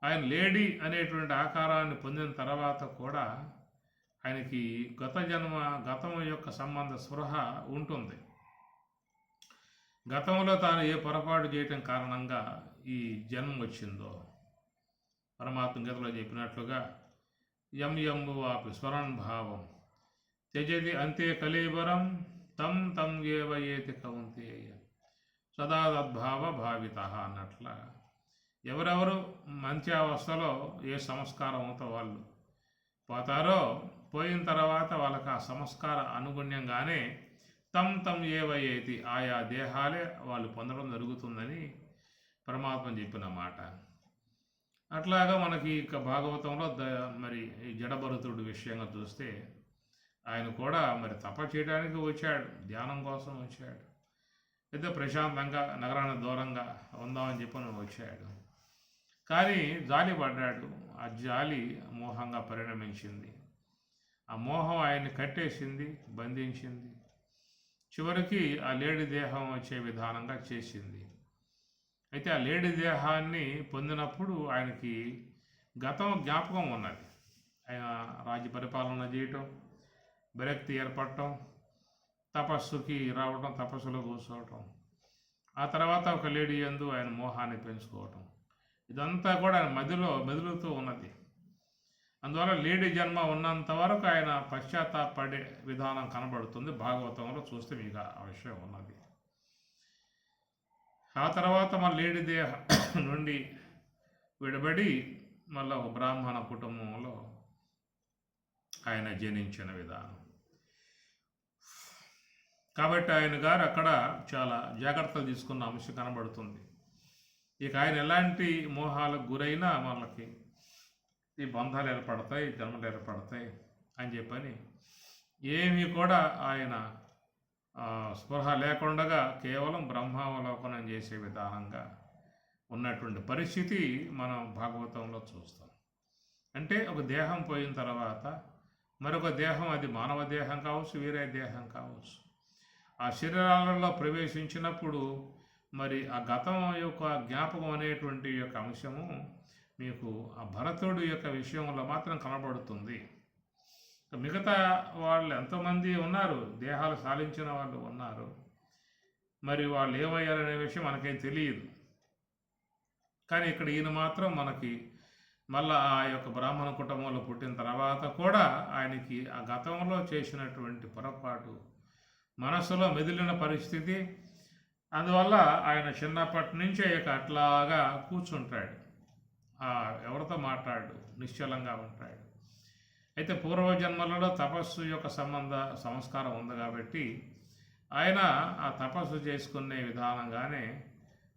ఆయన లేడీ అనేటువంటి ఆకారాన్ని పొందిన తర్వాత కూడా ఆయనకి గతం యొక్క సంబంధ స్పృహ ఉంటుంది. గతంలో తాను ఏ పొరపాటు చేయటం కారణంగా ఈ జన్మ వచ్చిందో, పరమాత్మ గీతలో చెప్పినట్లుగా యం వాపి స్మరణ్ భావం త్యజతి అంతే కలీబరం తం తం ఏవ ఏతి కౌంతేయ సదా తద్భావ భావిత అన్నట్ల ఎవరెవరు మంత్యావస్థలో ఏ సంస్కారం అవుతో వాళ్ళు పోతారో, పోయిన తర్వాత వాళ్ళకి ఆ సంస్కార అనుగుణ్యంగానే తం ఏవ ఏతి ఆయా దేహాలే వాళ్ళు పొందడం జరుగుతుందని పరమాత్మ చెప్పిన మాట. అట్లాగా మనకి ఇక భాగవతంలో మరి ఈ జడభరతుడు విషయంగా చూస్తే ఆయన కూడా మరి తప చేయడానికి వచ్చాడు, ధ్యానం కోసం వచ్చాడు. ఏదో ప్రశాంతంగా నగరానికి దూరంగా ఉందామని చెప్పని వచ్చాడు. కానీ జాలి పడ్డాడు. ఆ జాలి మోహంగా పరిణమించింది. ఆ మోహం ఆయన్ని కట్టేసింది, బంధించింది. చివరికి ఆ లేడి దేహం వచ్చే విధానంగా చేసింది. అయితే ఆ లేడి దేహాన్ని పొందినప్పుడు ఆయనకి గతం జ్ఞాపకం ఉన్నది. ఆయన రాజ్య పరిపాలన చేయటం, విరక్తి ఏర్పడటం, తపస్సుకి రావటం, తపస్సులో కూర్చోవటం, ఆ తర్వాత ఒక లేడీ యందు ఆయన మోహాన్ని పెంచుకోవటం, ఇదంతా కూడా ఆయన మధ్యలో మెదులుతూ ఉన్నది. అందువల్ల లేడీ జన్మ ఉన్నంత వరకు ఆయన పశ్చాత్తాపడే విధానం కనబడుతుంది. భాగవతంలో చూస్తే మీకు ఆ విషయం ఉన్నది. ఆ తర్వాత మన లేడీ దేహం నుండి విడబడి మళ్ళీ ఒక బ్రాహ్మణ కుటుంబంలో ఆయన జనించిన విధానం. కాబట్టి ఆయన గారు అక్కడ చాలా జాగ్రత్తలు తీసుకున్న అంశం కనబడుతుంది. ఇక ఆయన ఎలాంటి మోహాలకు గురైనా వాళ్ళకి ఈ బంధాలు ఏర్పడతాయి, జన్మలు ఏర్పడతాయి అని చెప్పని ఏమీ కూడా ఆయన స్పృహ లేకుండా కేవలం బ్రహ్మావలోకనం చేసే విధానంగా ఉన్నటువంటి పరిస్థితి మనం భాగవతంలో చూస్తాం. అంటే ఒక దేహం పోయిన తర్వాత మరొక దేహం, అది మానవ దేహం కావచ్చు, వేరే దేహం కావచ్చు, ఆ శరీరాలలో ప్రవేశించినప్పుడు మరి ఆ గతం యొక్క జ్ఞాపకం అనేటువంటి యొక్క అంశము మీకు ఆ భరతుడు యొక్క విషయంలో మాత్రం కనబడుతుంది. మిగతా వాళ్ళు ఎంతోమంది ఉన్నారు, దేహాలు సాధించిన వాళ్ళు ఉన్నారు, మరి వాళ్ళు ఏమయ్యారనే విషయం మనకేం తెలియదు. కానీ ఇక్కడ ఈయన మాత్రం మనకి మళ్ళా ఆ యొక్క బ్రాహ్మణ కుటుంబంలో పుట్టిన తర్వాత కూడా ఆయనకి ఆ గతంలో చేసినటువంటి పొరపాటు మనస్సులో మెదిలిన పరిస్థితి. అందువల్ల ఆయన చిన్నప్పటి నుంచే ఇక అట్లాగా కూర్చుంటాడు, ఎవరితో మాట్లాడు, నిశ్చలంగా ఉంటాడు. అయితే పూర్వజన్మలలో తపస్సు యొక్క సంస్కారం ఉంది కాబట్టి ఆయన ఆ తపస్సు చేసుకునే విధానంగానే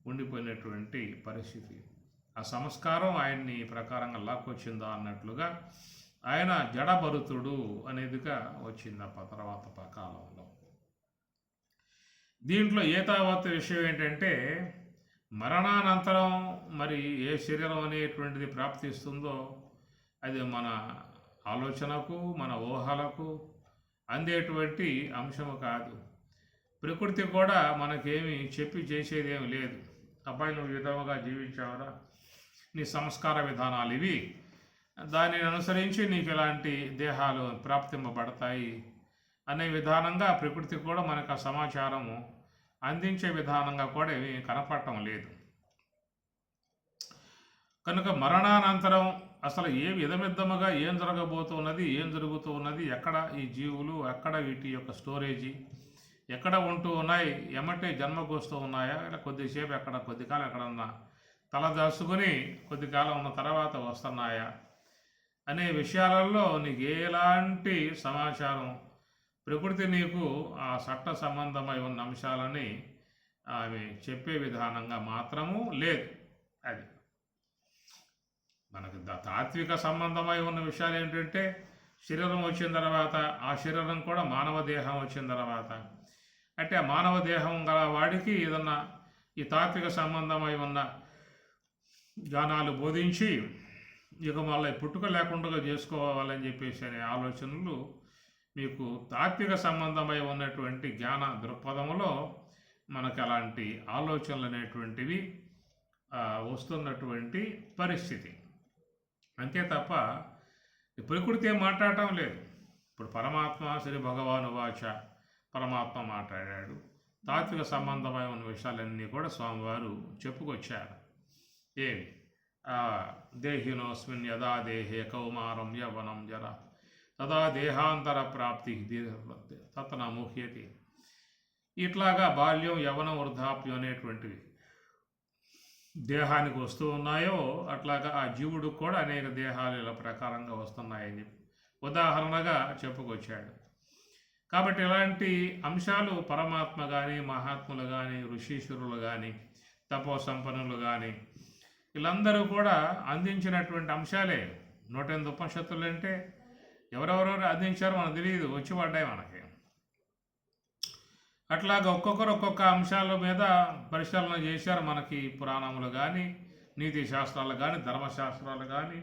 ఉండిపోయినటువంటి పరిస్థితి. ఆ సంస్కారం ఆయన్ని ప్రకారంగా లాక్కొచ్చిందా అన్నట్లుగా ఆయన జడభరుతుడు అనేదిగా వచ్చింది ఆ తర్వాత కాలంలో. దీంట్లో ఏతావత్ విషయం ఏంటంటే, మరణానంతరం మరి ఏ శరీరం అనేటువంటిది ప్రాప్తిస్తుందో అది మన ఆలోచనకు, మన ఊహలకు అందేటువంటి అంశము కాదు. ప్రకృతి కూడా మనకేమి చెప్పి చేసేదేమి లేదు. అబ్బాయి నువ్వు విధముగా జీవించావురా, నీ సంస్కార విధానాలు ఇవి, దానిని అనుసరించి నీకు ఇలాంటి దేహాలు ప్రాప్తింపబడతాయి అనే విధానంగా ప్రకృతి కూడా మనకు ఆ సమాచారము అందించే విధానంగా కూడా ఏమీ కనపడటం లేదు. కనుక మరణానంతరం అసలు ఏ విధమిద్దముగా ఏం జరగబోతున్నది, ఏం జరుగుతూ ఉన్నది, ఎక్కడ ఈ జీవులు, ఎక్కడ వీటి యొక్క స్టోరేజీ, ఎక్కడ ఉంటూ ఉన్నాయి, ఎమ్మటే జన్మకు వస్తూ ఉన్నాయా, ఇలా కొద్దిసేపు ఎక్కడ కొద్ది కాలం ఎక్కడన్నా తలదాచుకొని కొద్ది కాలం ఉన్న తర్వాత వస్తున్నాయా అనే విషయాలలో నీకు ఎలాంటి సమాచారం ప్రకృతి నీకు ఆ చట్ట సంబంధమై ఉన్న అంశాలని అవి చెప్పే విధానంగా మాత్రము లేదు. అది మనకి తాత్విక సంబంధమై ఉన్న విషయాలు ఏంటంటే శరీరం వచ్చిన తర్వాత ఆ శరీరం కూడా మానవ దేహం వచ్చిన తర్వాత అంటే ఆ మానవ దేహం గల వాడికి ఏదన్నా ఈ తాత్విక సంబంధమై ఉన్న జ్ఞానాలు బోధించి ఇక మళ్ళీ పుట్టుక లేకుండా చేసుకోవాలని చెప్పేసి అనే ఆలోచనలు మీకు తాత్విక సంబంధమై ఉన్నటువంటి జ్ఞాన దృక్పథంలో మనకు అలాంటి ఆలోచనలు అనేటువంటివి వస్తున్నటువంటి పరిస్థితి. అంతే తప్ప ప్రకృతి ఏం మాట్లాడటం లేదు. ఇప్పుడు పరమాత్మ శ్రీ భగవాను వాచ పరమాత్మ మాట్లాడాడు. తాత్విక సంబంధమైన ఉన్న విషయాలన్నీ కూడా స్వామివారు చెప్పుకొచ్చారు. ఏమి దేహినోస్మిన్ యదా దేహే కౌమారం యవనం జర తదా దేహాంతర ప్రాప్తి తతన ముహ్యతి. ఇట్లాగా బాల్యం యవనం వృద్ధాప్యం అనేటువంటివి దేహానికి వస్తూ ఉన్నాయో అట్లాగా ఆ జీవుడు కూడా అనేక దేహాలు ఇలా ప్రకారంగా వస్తున్నాయని ఉదాహరణగా చెప్పుకొచ్చాడు. కాబట్టి ఇలాంటి అంశాలు పరమాత్మ కానీ మహాత్ములు కానీ ఋషీశ్వరులు కానీ తపో సంపన్నులు కానీ వీళ్ళందరూ కూడా అందించినటువంటి అంశాలే. 108 ఉపనిషత్తులు అంటే ఎవరెవరో అందించారో మనకు తెలియదు, వచ్చి పడ్డాయి మనకి. అట్లాగా ఒక్కొక్కరు ఒక్కొక్క అంశాల మీద పరిశీలన చేశారు. మనకి పురాణములు కానీ నీతి శాస్త్రాలు కానీ ధర్మశాస్త్రాలు కానీ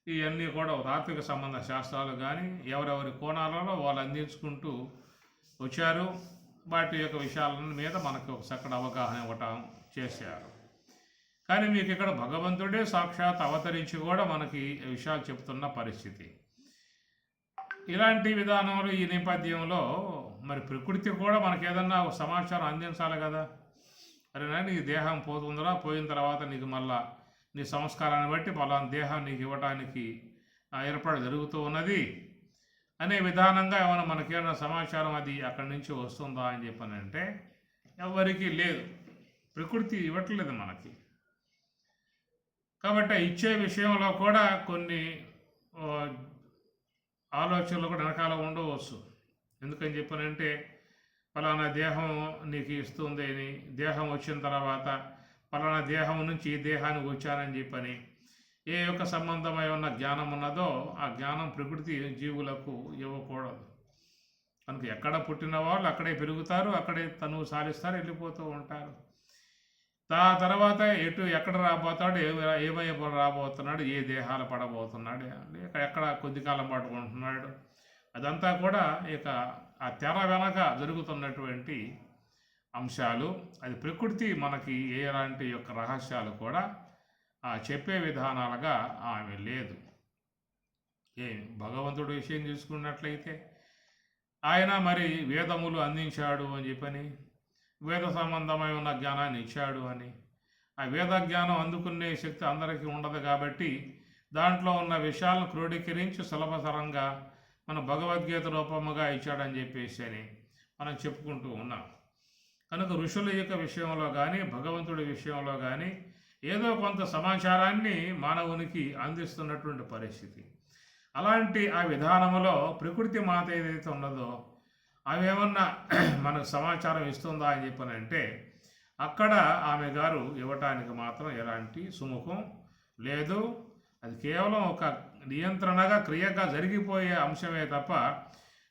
ఇవన్నీ కూడా తాత్విక సంబంధ శాస్త్రాలు కానీ ఎవరెవరి కోణాలలో వాళ్ళు అందించుకుంటూ వచ్చారు. వాటి యొక్క విషయాల మీద మనకు ఒక చక్కటి అవగాహన ఇవ్వటం చేశారు. కానీ మీకు ఇక్కడ భగవంతుడే సాక్షాత్ అవతరించి కూడా మనకి విషయాలు చెప్తున్న పరిస్థితి. ఇలాంటి విధానంలో ఈ నేపథ్యంలో మరి ప్రకృతి కూడా మనకి ఏదన్నా సమాచారం అందించాలి కదా. అరేనా నీ దేహం పోతుందిరా, పోయిన తర్వాత నీకు మళ్ళా నీ సంస్కారాన్ని బట్టి పలానా దేహం నీకు ఇవ్వడానికి ఏర్పాటు జరుగుతూ ఉన్నది అనే విధానంగా ఏమైనా మనకేమైనా సమాచారం అది అక్కడి నుంచి వస్తుందా అని చెప్పానంటే ఎవరికీ లేదు. ప్రకృతి ఇవ్వట్లేదు మనకి. కాబట్టి ఇచ్చే విషయంలో కూడా కొన్ని ఆలోచనలు కూడా వెనకాల ఉండవచ్చు. ఎందుకని చెప్పానంటే పలానా దేహం నీకు ఇస్తుంది అని, దేహం వచ్చిన తర్వాత పలానా దేహం నుంచి ఈ దేహానికి వచ్చానని చెప్పని ఏ యొక్క సంబంధమై ఉన్న జ్ఞానం ఉన్నదో ఆ జ్ఞానం ప్రకృతి జీవులకు ఇవ్వకూడదు. కనుక ఎక్కడ పుట్టిన వాళ్ళు అక్కడే పెరుగుతారు, అక్కడే తనువు సాధిస్తారు, వెళ్ళిపోతూ ఉంటారు. తర్వాత ఎక్కడ రాబోతాడు, ఏమై రాబోతున్నాడు, ఏ దేహాలు పడబోతున్నాడు, ఎక్కడ కొద్ది కాలం పట్టుకుంటున్నాడు, అదంతా కూడా ఇక ఆ తెర వెనక జరుగుతున్నటువంటి అంశాలు. అది ప్రకృతి మనకి ఎలాంటి యొక్క రహస్యాలు కూడా చెప్పే విధానాలుగా ఆమె లేదు. భగవంతుడు విషయం తీసుకున్నట్లయితే ఆయన మరి వేదములు అందించాడు అని చెప్పని, వేద సంబంధమై ఉన్న జ్ఞానాన్ని ఇచ్చాడు అని, ఆ వేద జ్ఞానం అందుకునే శక్తి అందరికీ ఉండదు కాబట్టి దాంట్లో ఉన్న విషయాలను క్రోడీకరించి సులభతరంగా మన భగవద్గీత రూపముగా ఇచ్చాడని చెప్పేసి అని మనం చెప్పుకుంటూ ఉన్నాం. కనుక ఋషుల యొక్క విషయంలో కానీ భగవంతుడి విషయంలో కానీ ఏదో కొంత సమాచారాన్ని మానవునికి అందిస్తున్నటువంటి పరిస్థితి. అలాంటి ఆ విధానంలో ప్రకృతి మాత ఏదైతే ఉన్నదో అవేమన్నా మనకు సమాచారం ఇస్తుందా అని చెప్పనంటే అక్కడ ఆమె గారు ఇవ్వటానికి మాత్రం ఎలాంటి సుముఖం లేదు. అది కేవలం ఒక నియంత్రణగా క్రియగా జరిగిపోయే అంశమే తప్ప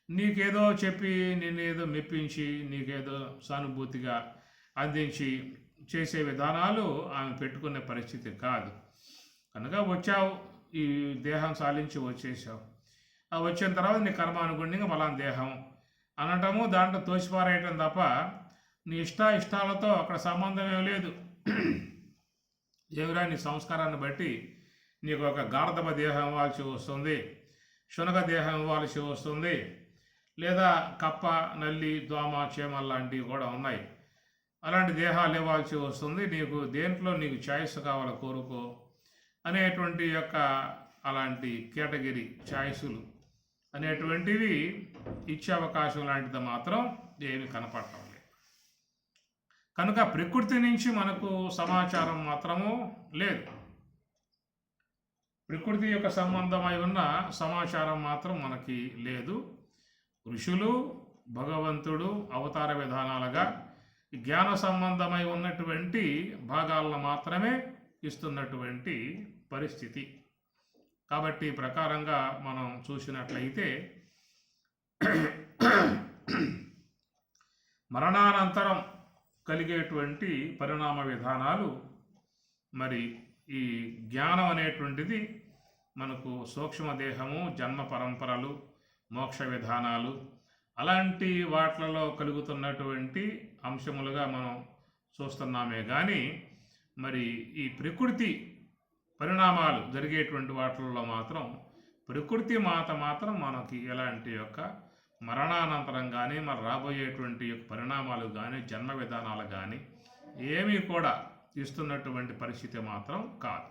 నీకేదో చెప్పి నిన్నేదో మెప్పించి నీకేదో సానుభూతిగా అందించి చేసే విధానాలు ఆమె పెట్టుకునే పరిస్థితి కాదు. కనుక వచ్చావు, ఈ దేహం సాలించి వచ్చేసావు, ఆ వచ్చిన తర్వాత నీ కర్మానుగుణ్యంగా మళ్ళా దేహం అనటము దాంట్లో తోసిపారేయటం తప్ప నీ ఇష్టాలతో అక్కడ సంబంధం ఏం లేదు. ఏమిరా నీ సంస్కారాన్ని బట్టి నీకు ఒక గార్ధప దేహం ఇవ్వాల్సి వస్తుంది, శునక దేహం ఇవ్వాల్సి వస్తుంది, లేదా కప్ప నల్లి దోమ చీమ లాంటివి కూడా ఉన్నాయి, అలాంటి దేహాలు ఇవ్వాల్సి వస్తుంది, నీకు దేంట్లో నీకు చాయిస్ కావాలో కోరుకో అనేటువంటి యొక్క అలాంటి కేటగిరీ చాయిసులు అనేటువంటివి ఇచ్చే అవకాశం లాంటిది మాత్రం ఏమి కనపడటం లేదు. కనుక ప్రకృతి నుంచి మనకు సమాచారం మాత్రము లేదు. ప్రకృతి యొక్క సంబంధమై ఉన్న సమాచారం మాత్రం మనకి లేదు. ఋషులు భగవంతుడు అవతార విధానాలుగా జ్ఞాన సంబంధమై ఉన్నటువంటి భాగాలను మాత్రమే ఇస్తున్నటువంటి పరిస్థితి. కాబట్టి ఈ ప్రకారంగా మనం చూసినట్లయితే మరణానంతరం కలిగేటువంటి పరిణామ విధానాలు, మరి ఈ జ్ఞానం అనేటువంటిది మనకు సూక్ష్మదేహము, జన్మ పరంపరలు, మోక్ష విధానాలు అలాంటి వాటిలలో కలుగుతున్నటువంటి అంశములుగా మనం చూస్తున్నామే కానీ మరి ఈ ప్రకృతి పరిణామాలు జరిగేటువంటి వాటిల్లో మాత్రం ప్రకృతి మాత్రం మనకి ఎలాంటి యొక్క మరణానంతరం కానీ మరి రాబోయేటువంటి పరిణామాలు కానీ జన్మ విధానాలు కానీ ఏమీ కూడా ఇస్తున్నటువంటి పరిస్థితి మాత్రం కాదు.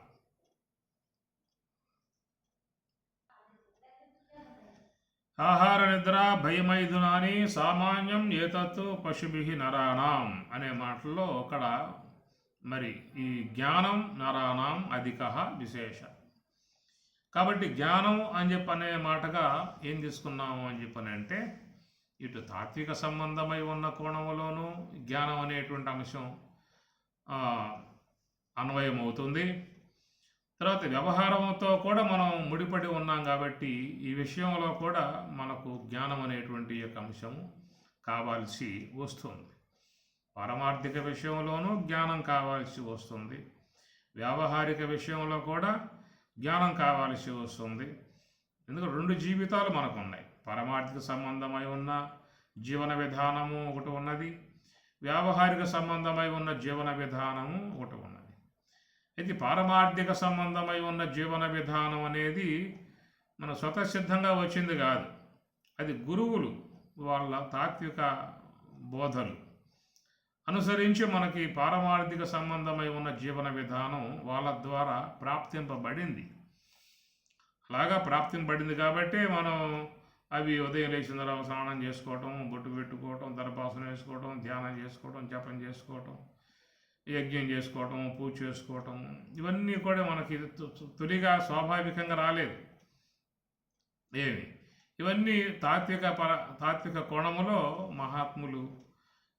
ఆహార నిద్ర భయమైదునాని సామాన్యం ఏతత్తు పశుభిః నరాణం అనే మాటల్లో అక్కడ మరి ఈ జ్ఞానం నరాణం అధికః విశేష. కాబట్టి జ్ఞానం అని చెప్పనే మాటగా ఏం తీసుకున్నాము అని చెప్పనంటే ఇటు తాత్విక సంబంధమై ఉన్న కోణంలోనూ జ్ఞానం అనేటువంటి అంశం అన్వయం అవుతుంది. తర్వాత వ్యవహారంతో కూడా మనం ముడిపడి ఉన్నాం కాబట్టి ఈ విషయంలో కూడా మనకు జ్ఞానం అనేటువంటి యొక్క అంశం కావాల్సి వస్తుంది. పారమార్థిక విషయంలోనూ జ్ఞానం కావాల్సి వస్తుంది, వ్యావహారిక విషయంలో కూడా జ్ఞానం కావాల్సి వస్తుంది. ఎందుకంటే రెండు జీవితాలు మనకు ఉన్నాయి. పారమార్థిక సంబంధమై ఉన్న జీవన విధానము ఒకటి ఉన్నది, వ్యావహారిక సంబంధమై ఉన్న జీవన విధానము ఒకటి ఉన్నది. అయితే పారమార్థిక సంబంధమై ఉన్న జీవన విధానం అనేది మన స్వతసిద్ధంగా వచ్చింది కాదు. అది గురువులు వాళ్ళ తాత్విక బోధలు అనుసరించి మనకి పారమార్థిక సంబంధమై ఉన్న జీవన విధానం వాళ్ళ ద్వారా ప్రాప్తింపబడింది. అలాగా ప్రాప్తింపబడింది కాబట్టి మనం అవి ఉదయం లేచిన తర్వాత స్నానం చేసుకోవటం, బొట్టు పెట్టుకోవటం, దర్భాసనం వేసుకోవటం, ధ్యానం చేసుకోవటం, జపం చేసుకోవటం, యజ్ఞం చేసుకోవటం, పూజ చేసుకోవటం, ఇవన్నీ కూడా మనకి తొలిగా స్వాభావికంగా రాలేదు. ఇవన్నీ తాత్విక కోణములో మహాత్ములు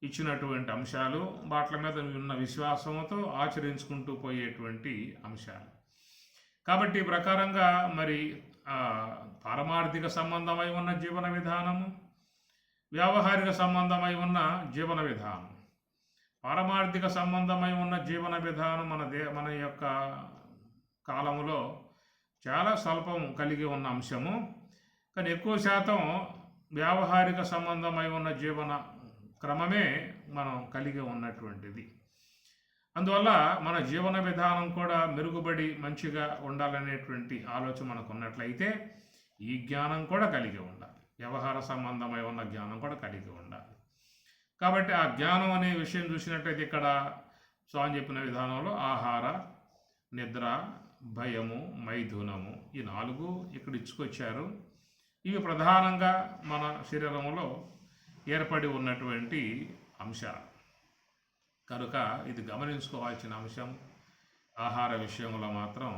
ఇచ్చినటువంటి అంశాలు, వాటి మీద ఉన్న విశ్వాసంతో ఆచరించుకుంటూ పోయేటువంటి అంశాలు. కాబట్టి ఈ ప్రకారంగా మరి పారమార్థిక సంబంధమై ఉన్న జీవన విధానము, వ్యావహారిక సంబంధమై ఉన్న జీవన విధానం. పారమార్థిక సంబంధమై ఉన్న జీవన విధానం మన యొక్క కాలములో చాలా స్వల్పం కలిగి ఉన్న అంశము, కానీ ఎక్కువ శాతం వ్యావహారిక సంబంధమై ఉన్న జీవన క్రమమే మనం కలిగి ఉన్నటువంటిది. అందువల్ల మన జీవన విధానం కూడా మెరుగుపడి మంచిగా ఉండాలనేటువంటి ఆలోచన మనకు ఉన్నట్లయితే ఈ జ్ఞానం కూడా కలిగి ఉండాలి, వ్యవహార సంబంధమై ఉన్న జ్ఞానం కూడా కలిగి ఉండాలి. కాబట్టి ఆ జ్ఞానం అనే విషయం చూసినట్టయితే ఇక్కడ స్వామి చెప్పిన విధానంలో ఆహార, నిద్ర, భయము, మైథునము ఈ 4 ఇక్కడ ఇచ్చుకొచ్చారు. ఇవి ప్రధానంగా మన శరీరంలో ఏర్పడి ఉన్నటువంటి అంశాలు కనుక ఇది గమనించుకోవాల్సిన అంశం. ఆహార విషయంలో మాత్రం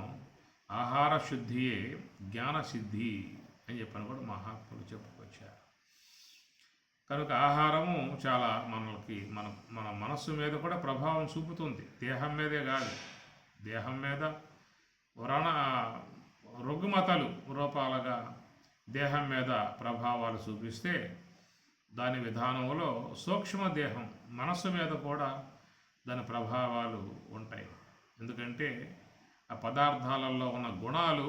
ఆహార శుద్ధియే జ్ఞాన సిద్ధి అని చెప్పని కూడా మహాత్ములు చెప్పుకొచ్చారు. కనుక ఆహారము చాలా మన మనస్సు మీద కూడా ప్రభావం చూపుతుంది. దేహం మీదే కాదు, దేహం మీద రుగ్మతలు రూపాలుగా దేహం మీద ప్రభావాలు చూపిస్తే దాని విధానంలో సూక్ష్మదేహం మనస్సు మీద కూడా దాని ప్రభావాలు ఉంటాయి. ఎందుకంటే ఆ పదార్థాలలో ఉన్న గుణాలు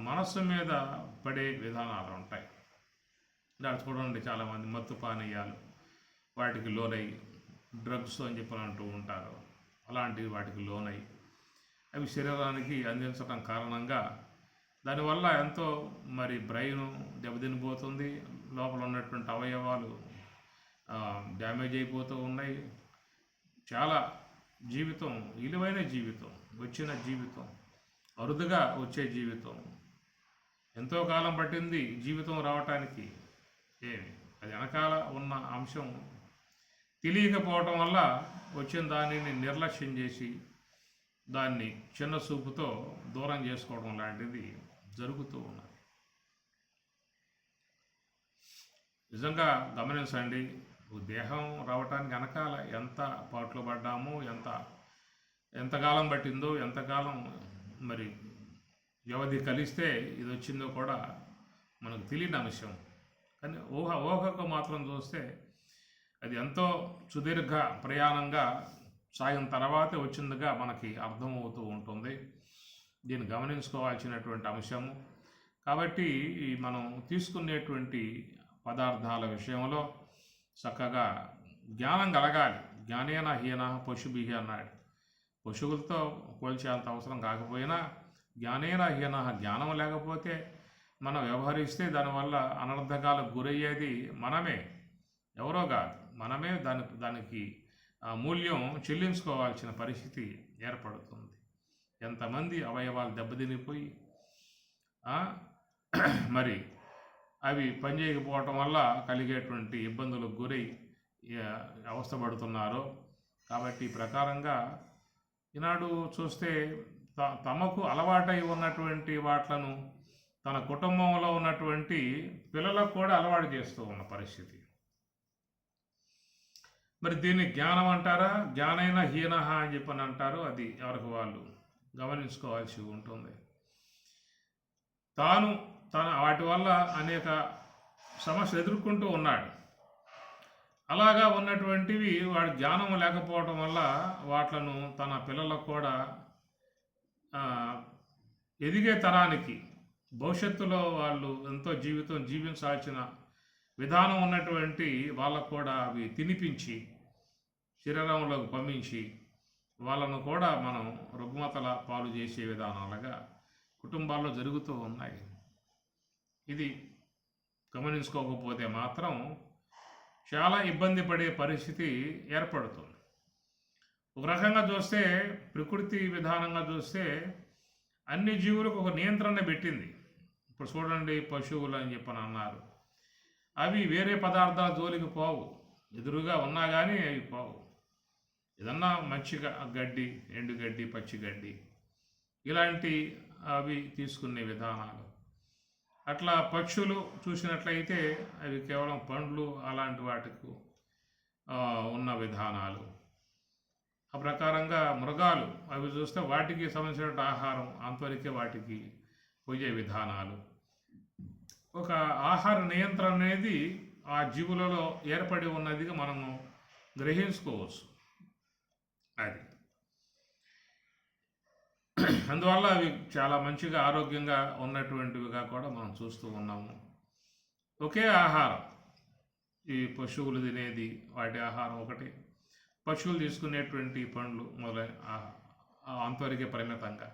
మనస్సు మీద పడే విధానాలు ఉంటాయి. దాన్ని చూడండి, చాలామంది మత్తు పానీయాలు వాటికి లోనై డ్రగ్స్ అని చెప్పి అంటూ ఉంటారు. అలాంటివి వాటికి లోనై అవి శరీరానికి అందించడం కారణంగా దానివల్ల ఎంతో మరి బ్రెయిన్ దెబ్బతినిపోతుంది, లోపల ఉన్నటువంటి అవయవాలు డ్యామేజ్ అయిపోతూ ఉన్నాయి. చాలా జీవితం, విలువైన జీవితం, వచ్చిన జీవితం, అరుదుగా వచ్చే జీవితం, ఎంతో కాలం పట్టింది జీవితం రావటానికి. అది వెనకాల ఉన్న అంశం తెలియకపోవటం వల్ల వచ్చిన దానిని నిర్లక్ష్యం చేసి దాన్ని చిన్న చూపుతో దూరం చేసుకోవడం లాంటిది జరుగుతూ ఉన్నది. నిజంగా గమనించండి, దేహం రావటానికి వెనకాల ఎంత పాటలు పడ్డామో, ఎంతకాలం పట్టిందో, ఎంతకాలం మరి వ్యవధి కలిస్తే ఇది వచ్చిందో కూడా మనకు తెలియని అంశం. కానీ ఊహకు మాత్రం చూస్తే అది ఎంతో సుదీర్ఘ ప్రయాణంగా సాగిన తర్వాతే వచ్చిందిగా మనకి అర్థమవుతూ ఉంటుంది. దీన్ని గమనించుకోవాల్సినటువంటి అంశము. కాబట్టి మనం తీసుకునేటువంటి పదార్థాల విషయంలో చక్కగా జ్ఞానం కలగాలి. జ్ఞానేన హీన పశుభిః అన్నాడు. పశువులతో పోల్చేంత అవసరం కాకపోయినా జ్ఞానేన హీన, జ్ఞానం లేకపోతే మనం వ్యవహరిస్తే దానివల్ల అనర్థకాలకు గురయ్యేది మనమే, ఎవరో కాదు, మనమే దానికి మూల్యం చెల్లించుకోవాల్సిన పరిస్థితి ఏర్పడుతుంది. ఎంతమంది అవయవాలు దెబ్బతినిపోయి మరి అవి పనిచేయకపోవటం వల్ల కలిగేటువంటి ఇబ్బందులకు గురై అవస్థపడుతున్నారో. కాబట్టి ఈ ప్రకారంగా ఈనాడు చూస్తే తమకు అలవాటై ఉన్నటువంటి వాట్లను తన కుటుంబంలో ఉన్నటువంటి పిల్లలకు కూడా అలవాటు చేస్తూ ఉన్న పరిస్థితి. మరి దీన్ని జ్ఞానం అంటారా, జ్ఞానైన హీనహ అని చెప్పని అంటారు. అది ఎవరికి వాళ్ళు గమనించుకోవాల్సి ఉంటుంది. తాను వాటి వల్ల అనేక సమస్యలు ఎదుర్కొంటూ ఉన్నాడు. అలాగా ఉన్నటువంటివి వాడి జ్ఞానం లేకపోవడం వల్ల వాట్లను తన పిల్లలకు కూడా ఎదిగే తరానికి భవిష్యత్తులో వాళ్ళు ఎంతో జీవితం జీవించాల్సిన విధానం ఉన్నటువంటి వాళ్ళకు కూడా అవి తినిపించి శరీరంలోకి పంపించి వాళ్ళను కూడా మనం రుగ్మతల పాలు చేసే విధానాలుగా కుటుంబాల్లో జరుగుతూ ఉన్నాయి. ఇది గమనించుకోకపోతే మాత్రం చాలా ఇబ్బంది పడే పరిస్థితి ఏర్పడుతుంది. ఒక రకంగా చూస్తే ప్రకృతి విధానంగా చూస్తే అన్ని జీవులకు ఒక నియంత్రణ పెట్టింది. ఇప్పుడు చూడండి, పశువులు అని చెప్పని అన్నారు. అవి వేరే పదార్థాల జోలికి పోవు, ఎదురుగా ఉన్నా కానీ అవి పోవు. ఏదన్నా మంచిగా గడ్డి, ఎండుగడ్డి, పచ్చిగడ్డి ఇలాంటి అవి తీసుకునే విధానాలు. అట్లా పక్షులు చూసినట్లయితే అవి కేవలం పండ్లు అలాంటి వాటికి ఉన్న విధానాలు. ఆ ప్రకారంగా మృగాలు అవి చూస్తే వాటికి సంబంధించిన ఆహారం అంతవరకే వాటికి పోయే విధానాలు. ఒక ఆహార నియంత్రణ అనేది ఆ జీవులలో ఏర్పడి ఉన్నదిగా మనము గ్రహించుకోవచ్చు. అది అందువల్ల అవి చాలా మంచిగా ఆరోగ్యంగా ఉన్నటువంటివిగా కూడా మనం చూస్తూ ఉన్నాము. ఒకే ఆహారం ఈ పశువులు తినేది, వాటి ఆహారం ఒకటి, పశువులు తీసుకునేటువంటి పండ్లు మొదలైన అంతవరకే పరిమితంగా.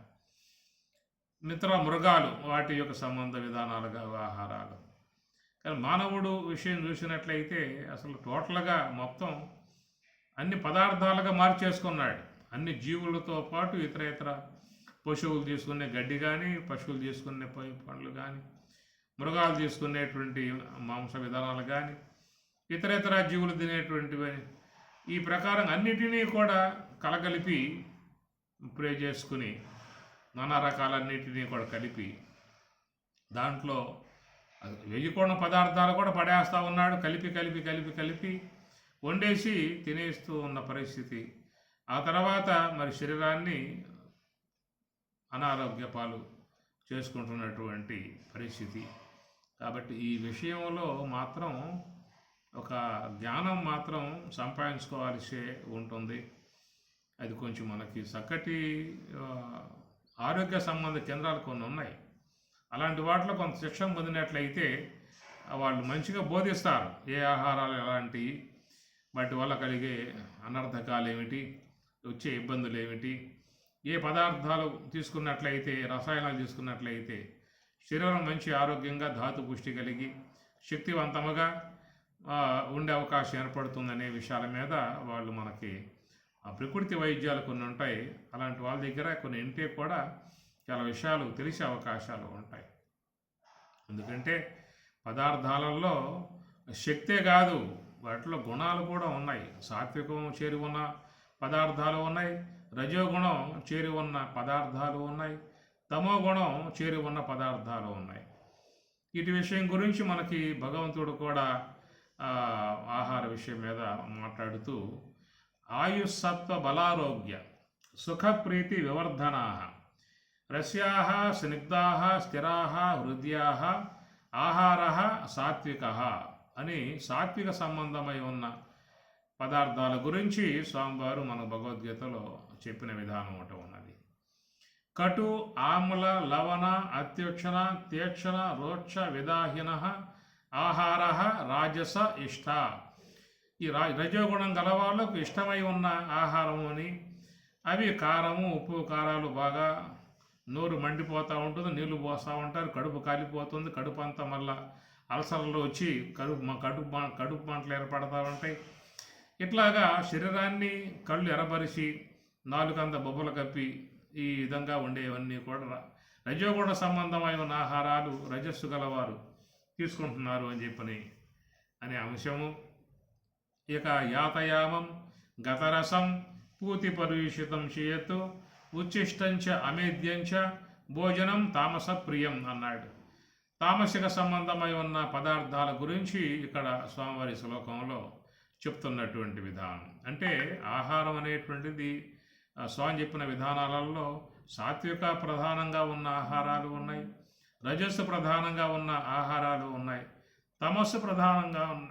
మిత్ర మృగాలు వాటి యొక్క సంబంధ విధానాలుగా ఆహారాలు. కానీ మానవుడు విషయం చూసినట్లయితే అసలు టోటల్గా మొత్తం అన్ని పదార్థాలుగా మార్చేసుకున్నాడు. అన్ని జీవులతో పాటు ఇతర పశువులు తీసుకునే గడ్డి కానీ, పశువులు తీసుకునే పండ్లు కానీ, మృగాలు తీసుకునేటువంటి మాంస విధానాలు కానీ, ఇతర జీవులు తినేటువంటివి, ఈ ప్రకారం అన్నిటినీ కూడా కలగలిపి ప్రే చేసుకుని నానా రకాలన్నిటినీ కూడా కలిపి దాంట్లో 1000 కోణం పదార్థాలు కూడా పడేస్తూ ఉన్నాడు. కలిపి వండేసి తినేస్తూ ఉన్న పరిస్థితి. ఆ తర్వాత మరి శరీరాన్ని అనారోగ్య పాలు చేసుకుంటున్నటువంటి పరిస్థితి. కాబట్టి ఈ విషయంలో మాత్రం ఒక జ్ఞానం మాత్రం సంపాదించుకోవాల్సి ఉంటుంది. అది కొంచెం మనకి చక్కటి ఆరోగ్య సంబంధ కేంద్రాలు కొన్ని ఉన్నాయి. అలాంటి వాటిలో కొంత శిక్షణ పొందినట్లయితే వాళ్ళు మంచిగా బోధిస్తారు. ఏ ఆహారాలు ఎలాంటి, వాటి వల్ల కలిగే అనర్థకాలు ఏమిటి, వచ్చే ఇబ్బందులు ఏమిటి, ఏ పదార్థాలు తీసుకున్నట్లయితే, రసాయనాలు తీసుకున్నట్లయితే శరీరం మంచి ఆరోగ్యంగా ధాతు పుష్టి కలిగి శక్తివంతముగా ఉండే అవకాశం ఏర్పడుతుందనే విషయాల మీద వాళ్ళు మనకి ప్రకృతి వైద్యాలు కొన్ని ఉంటాయి. అలాంటి వాళ్ళ దగ్గర కొన్ని ఇంటే కూడా చాలా విషయాలు తెలిసే అవకాశాలు ఉంటాయి. ఎందుకంటే పదార్థాలలో శక్తే కాదు, వాటిలో గుణాలు కూడా ఉన్నాయి. సాత్వికం చేరి ఉన్న పదార్థాలు ఉన్నాయి, రజోగుణం చేరి ఉన్న పదార్థాలు ఉన్నాయి, తమో గుణం చేరి ఉన్న పదార్థాలు ఉన్నాయి. వీటి విషయం గురించి మనకి భగవంతుడు కూడా ఆహార విషయం మీద మాట్లాడుతూ ఆయుస్సత్వ బలారోగ్య సుఖప్రీతి వివర్ధనా రస్యాః స్నిగ్ధాః స్థిరాః హృద్యాః ఆహారః సాత్వికః అని సాత్విక సంబంధమై ఉన్న పదార్థాల గురించి స్వామివారు మన భగవద్గీతలో చెప్పిన విధానం ఒకటి ఉన్నది. కటు ఆమ్ల లవణ అత్యుక్షణ తీక్షణ రోక్ష విదాహిన ఆహార రాజస ఇష్ట. ఈ రజోగుణం గలవాళ్ళకు ఇష్టమై ఉన్న ఆహారము అని, అవి కారము ఉప్పు కారాలు బాగా నోరు మండిపోతూ ఉంటుంది, నీళ్లు పోస్తూ ఉంటారు, కడుపు కాలిపోతుంది, కడుపు అంతా మళ్ళా అలసరలు వచ్చి కడుపు మంటలు ఏర్పడతా ఉంటాయి. ఇట్లాగా శరీరాన్ని కళ్ళు ఎరబరిచి నాలుకంత బొబ్బలు కప్పి ఈ విధంగా ఉండేవన్నీ కూడా రజోగుణ సంబంధమైన ఉన్న ఆహారాలు రజస్సు గలవారు తీసుకుంటున్నారు అని చెప్పని అనే అంశము. ఇక యాతయామం గతరసం పూతి పరుషితం చేయత్తు ఉచ్చిష్టంచ అమేద్యంచ భోజనం తామస ప్రియం అన్నాడు. తామసిక సంబంధమై ఉన్న పదార్థాల గురించి ఇక్కడ స్వామివారి శ్లోకంలో చెప్తున్నటువంటి విధానం. అంటే ఆహారం అనేటువంటిది స్వామి చెప్పిన విధానాలలో సాత్విక ప్రధానంగా ఉన్న ఆహారాలు ఉన్నాయి, రజస్సు ప్రధానంగా ఉన్న ఆహారాలు ఉన్నాయి, తమస్సు ప్రధానంగా ఉన్న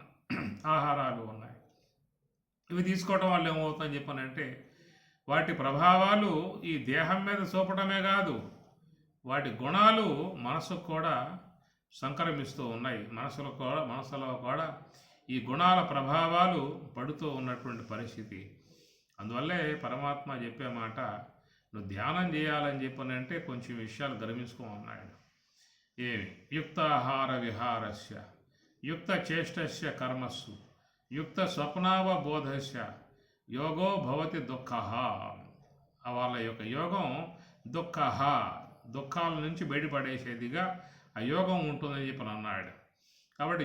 ఆహారాలు ఉన్నాయి. ఇవి తీసుకోవటం వల్ల ఏమవుతుందని చెప్పనంటే వాటి ప్రభావాలు ఈ దేహం మీద చూపటమే కాదు, వాటి గుణాలు మనసుకు కూడా సంక్రమిస్తూ ఉన్నాయి. మనసులో కూడా ఈ గుణాల ప్రభావాలు పడుతూ ఉన్నటువంటి పరిస్థితి. అందువల్లే పరమాత్మ చెప్పే మాట, నువ్వు ధ్యానం చేయాలని చెప్పనంటే కొంచెం విషయాలు గమనించుకోమన్నాడు. ఏమి యుక్తాహార విహారస్య యుక్త చేష్టస్య కర్మస్సు యుక్త స్వప్నావబోధస్య యోగో భవతి దుఃఖః. వాళ్ళ యొక్క యోగం దుఃఖాల నుంచి బయటపడేసేదిగా ఆ యోగం ఉంటుందని చెప్పి అన్నాడు. కాబట్టి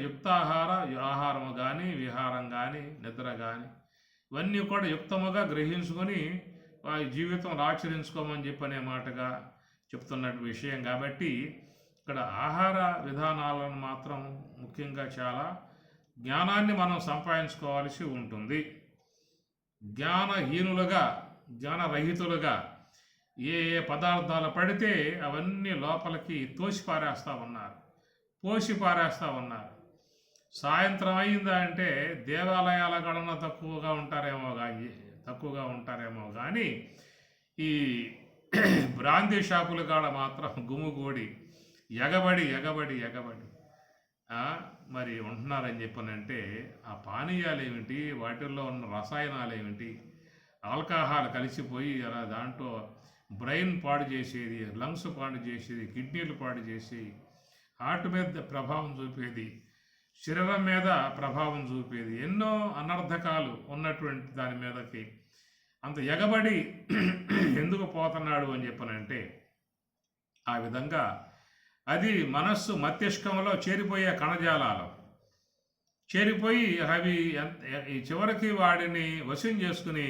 ఆహారము కానీ విహారం కానీ నిద్ర కానీ ఇవన్నీ కూడా యుక్తముగా గ్రహించుకొని వారి జీవితంలో ఆచరించుకోమని చెప్పనే మాటగా చెప్తున్నట్టు విషయం. కాబట్టి ఇక్కడ ఆహార విధానాలను మాత్రం ముఖ్యంగా చాలా జ్ఞానాన్ని మనం సంపాదించుకోవాల్సి ఉంటుంది. జ్ఞానరహితులుగా ఏ పదార్థాలు పడితే అవన్నీ లోపలికి తోసి పారేస్తూ ఉన్నారు. సాయంత్రం అయిందా అంటే దేవాలయాల గణన తక్కువగా ఉంటారేమో కానీ ఈ బ్రాందీ షాపుల కాడ మాత్రం గుమిగూడి ఎగబడి మరి ఉంటున్నారని చెప్పనంటే ఆ పానీయాలు ఏమిటి, వాటిల్లో ఉన్న రసాయనాలు ఏమిటి, ఆల్కహాల్ కలిసిపోయి అలా దాంట్లో బ్రెయిన్ పాడు చేసేది, లంగ్స్ పాడు చేసేది, కిడ్నీలు పాడు చేసి హార్ట్ మీద ప్రభావం చూపేది, శరీరం మీద ప్రభావం చూపేది, ఎన్నో అనర్థకాలు ఉన్నటువంటి దాని మీదకి అంత ఎగబడి ఎందుకు పోతున్నాడు అని చెప్పనంటే ఆ విధంగా అది మనస్సు మస్తిష్కంలో చేరిపోయే కణజాలాలు చేరిపోయి అవి చివరికి వాడిని వశం చేసుకుని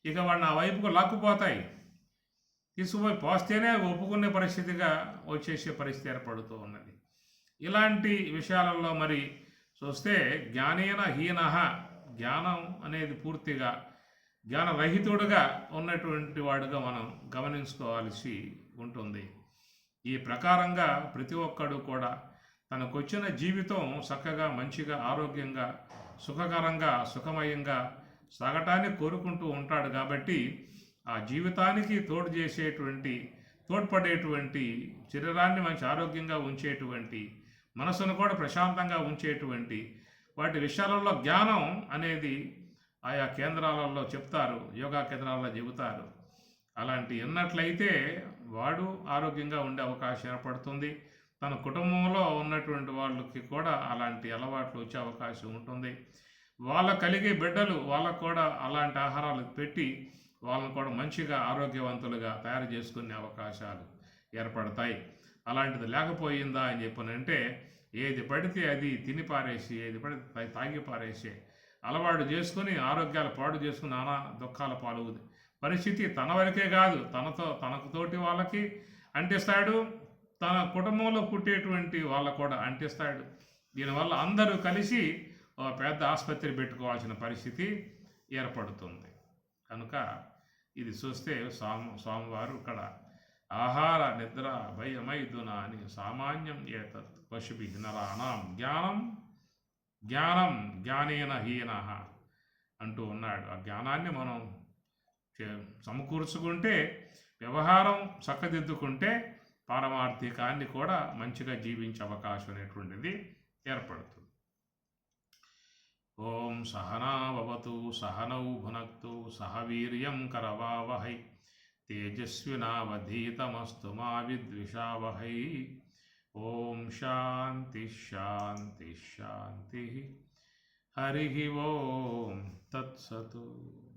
ఇక వాడిని ఆ వైపుకు లాక్కుపోతాయి. తీసుకుపోయి పోస్తేనే ఒప్పుకునే పరిస్థితిగా వచ్చేసే పరిస్థితి ఏర్పడుతూ ఉన్నది. ఇలాంటి విషయాలలో మరి చూస్తే జ్ఞానం అనేది పూర్తిగా జ్ఞానరహితుడుగా ఉన్నటువంటి వాడుగా మనం గమనించుకోవాల్సి ఉంటుంది. ఈ ప్రకారంగా ప్రతి ఒక్కడు కూడా తనకొచ్చిన జీవితం చక్కగా మంచిగా ఆరోగ్యంగా సుఖకరంగా సుఖమయంగా సాగటాన్ని కోరుకుంటూ ఉంటాడు. కాబట్టి ఆ జీవితానికి తోడ్పడేటువంటి శరీరాన్ని మంచి ఆరోగ్యంగా ఉంచేటువంటి మనసును కూడా ప్రశాంతంగా ఉంచేటువంటి వాటి విషయాలలో జ్ఞానం అనేది ఆయా కేంద్రాలలో చెప్తారు, యోగా కేంద్రాలలో చెబుతారు. అలాంటి ఉన్నట్లయితే వాడు ఆరోగ్యంగా ఉండే అవకాశం ఏర్పడుతుంది. తన కుటుంబంలో ఉన్నటువంటి వాళ్ళకి కూడా అలాంటి అలవాట్లు వచ్చే అవకాశం ఉంటుంది. వాళ్ళ కలిగే బిడ్డలు వాళ్ళకు కూడా అలాంటి ఆహారాలు పెట్టి వాళ్ళని కూడా మంచిగా ఆరోగ్యవంతులుగా తయారు చేసుకునే అవకాశాలు ఏర్పడతాయి. అలాంటిది లేకపోయిందా అని చెప్పనంటే ఏది పడితే అది తిని పారేసి ఏది పడితే తాగి పారేసి అలవాటు చేసుకుని ఆరోగ్యాలు పాడు చేసుకుని నానా దుఃఖాల పాలవుది పరిస్థితి తన వరకే కాదు, తనకు తోటి వాళ్ళకి అంటిస్తాడు, తన కుటుంబంలో పుట్టేటువంటి వాళ్ళకు కూడా అంటిస్తాడు. దీనివల్ల అందరూ కలిసి పెద్ద ఆసుపత్రి పెట్టుకోవాల్సిన పరిస్థితి ఏర్పడుతుంది. కనుక ఇది చూస్తే స్వామివారు ఇక్కడ ఆహార నిద్ర భయమైదునాని సామాన్యం ఏతత్ పశుభి నరాణం జ్ఞానం జ్ఞానేన హీన అంటూ ఉన్నాడు. ఆ జ్ఞానాన్ని మనం సమకూర్చుకుంటే, వ్యవహారం చక్కదిద్దుకుంటే పారమార్థికాన్ని కూడా మంచిగా జీవించే అవకాశం అనేటువంటిది ఏర్పడుతుంది. ఓం సహనావతు సహనౌ భునక్తు సహ వీర్యం కరవావహై తేజస్వినావధీతమస్తు మా విద్విషావహై. ఓం శాంతి శాంతి శాంతి. హరి ఓం తత్సతు.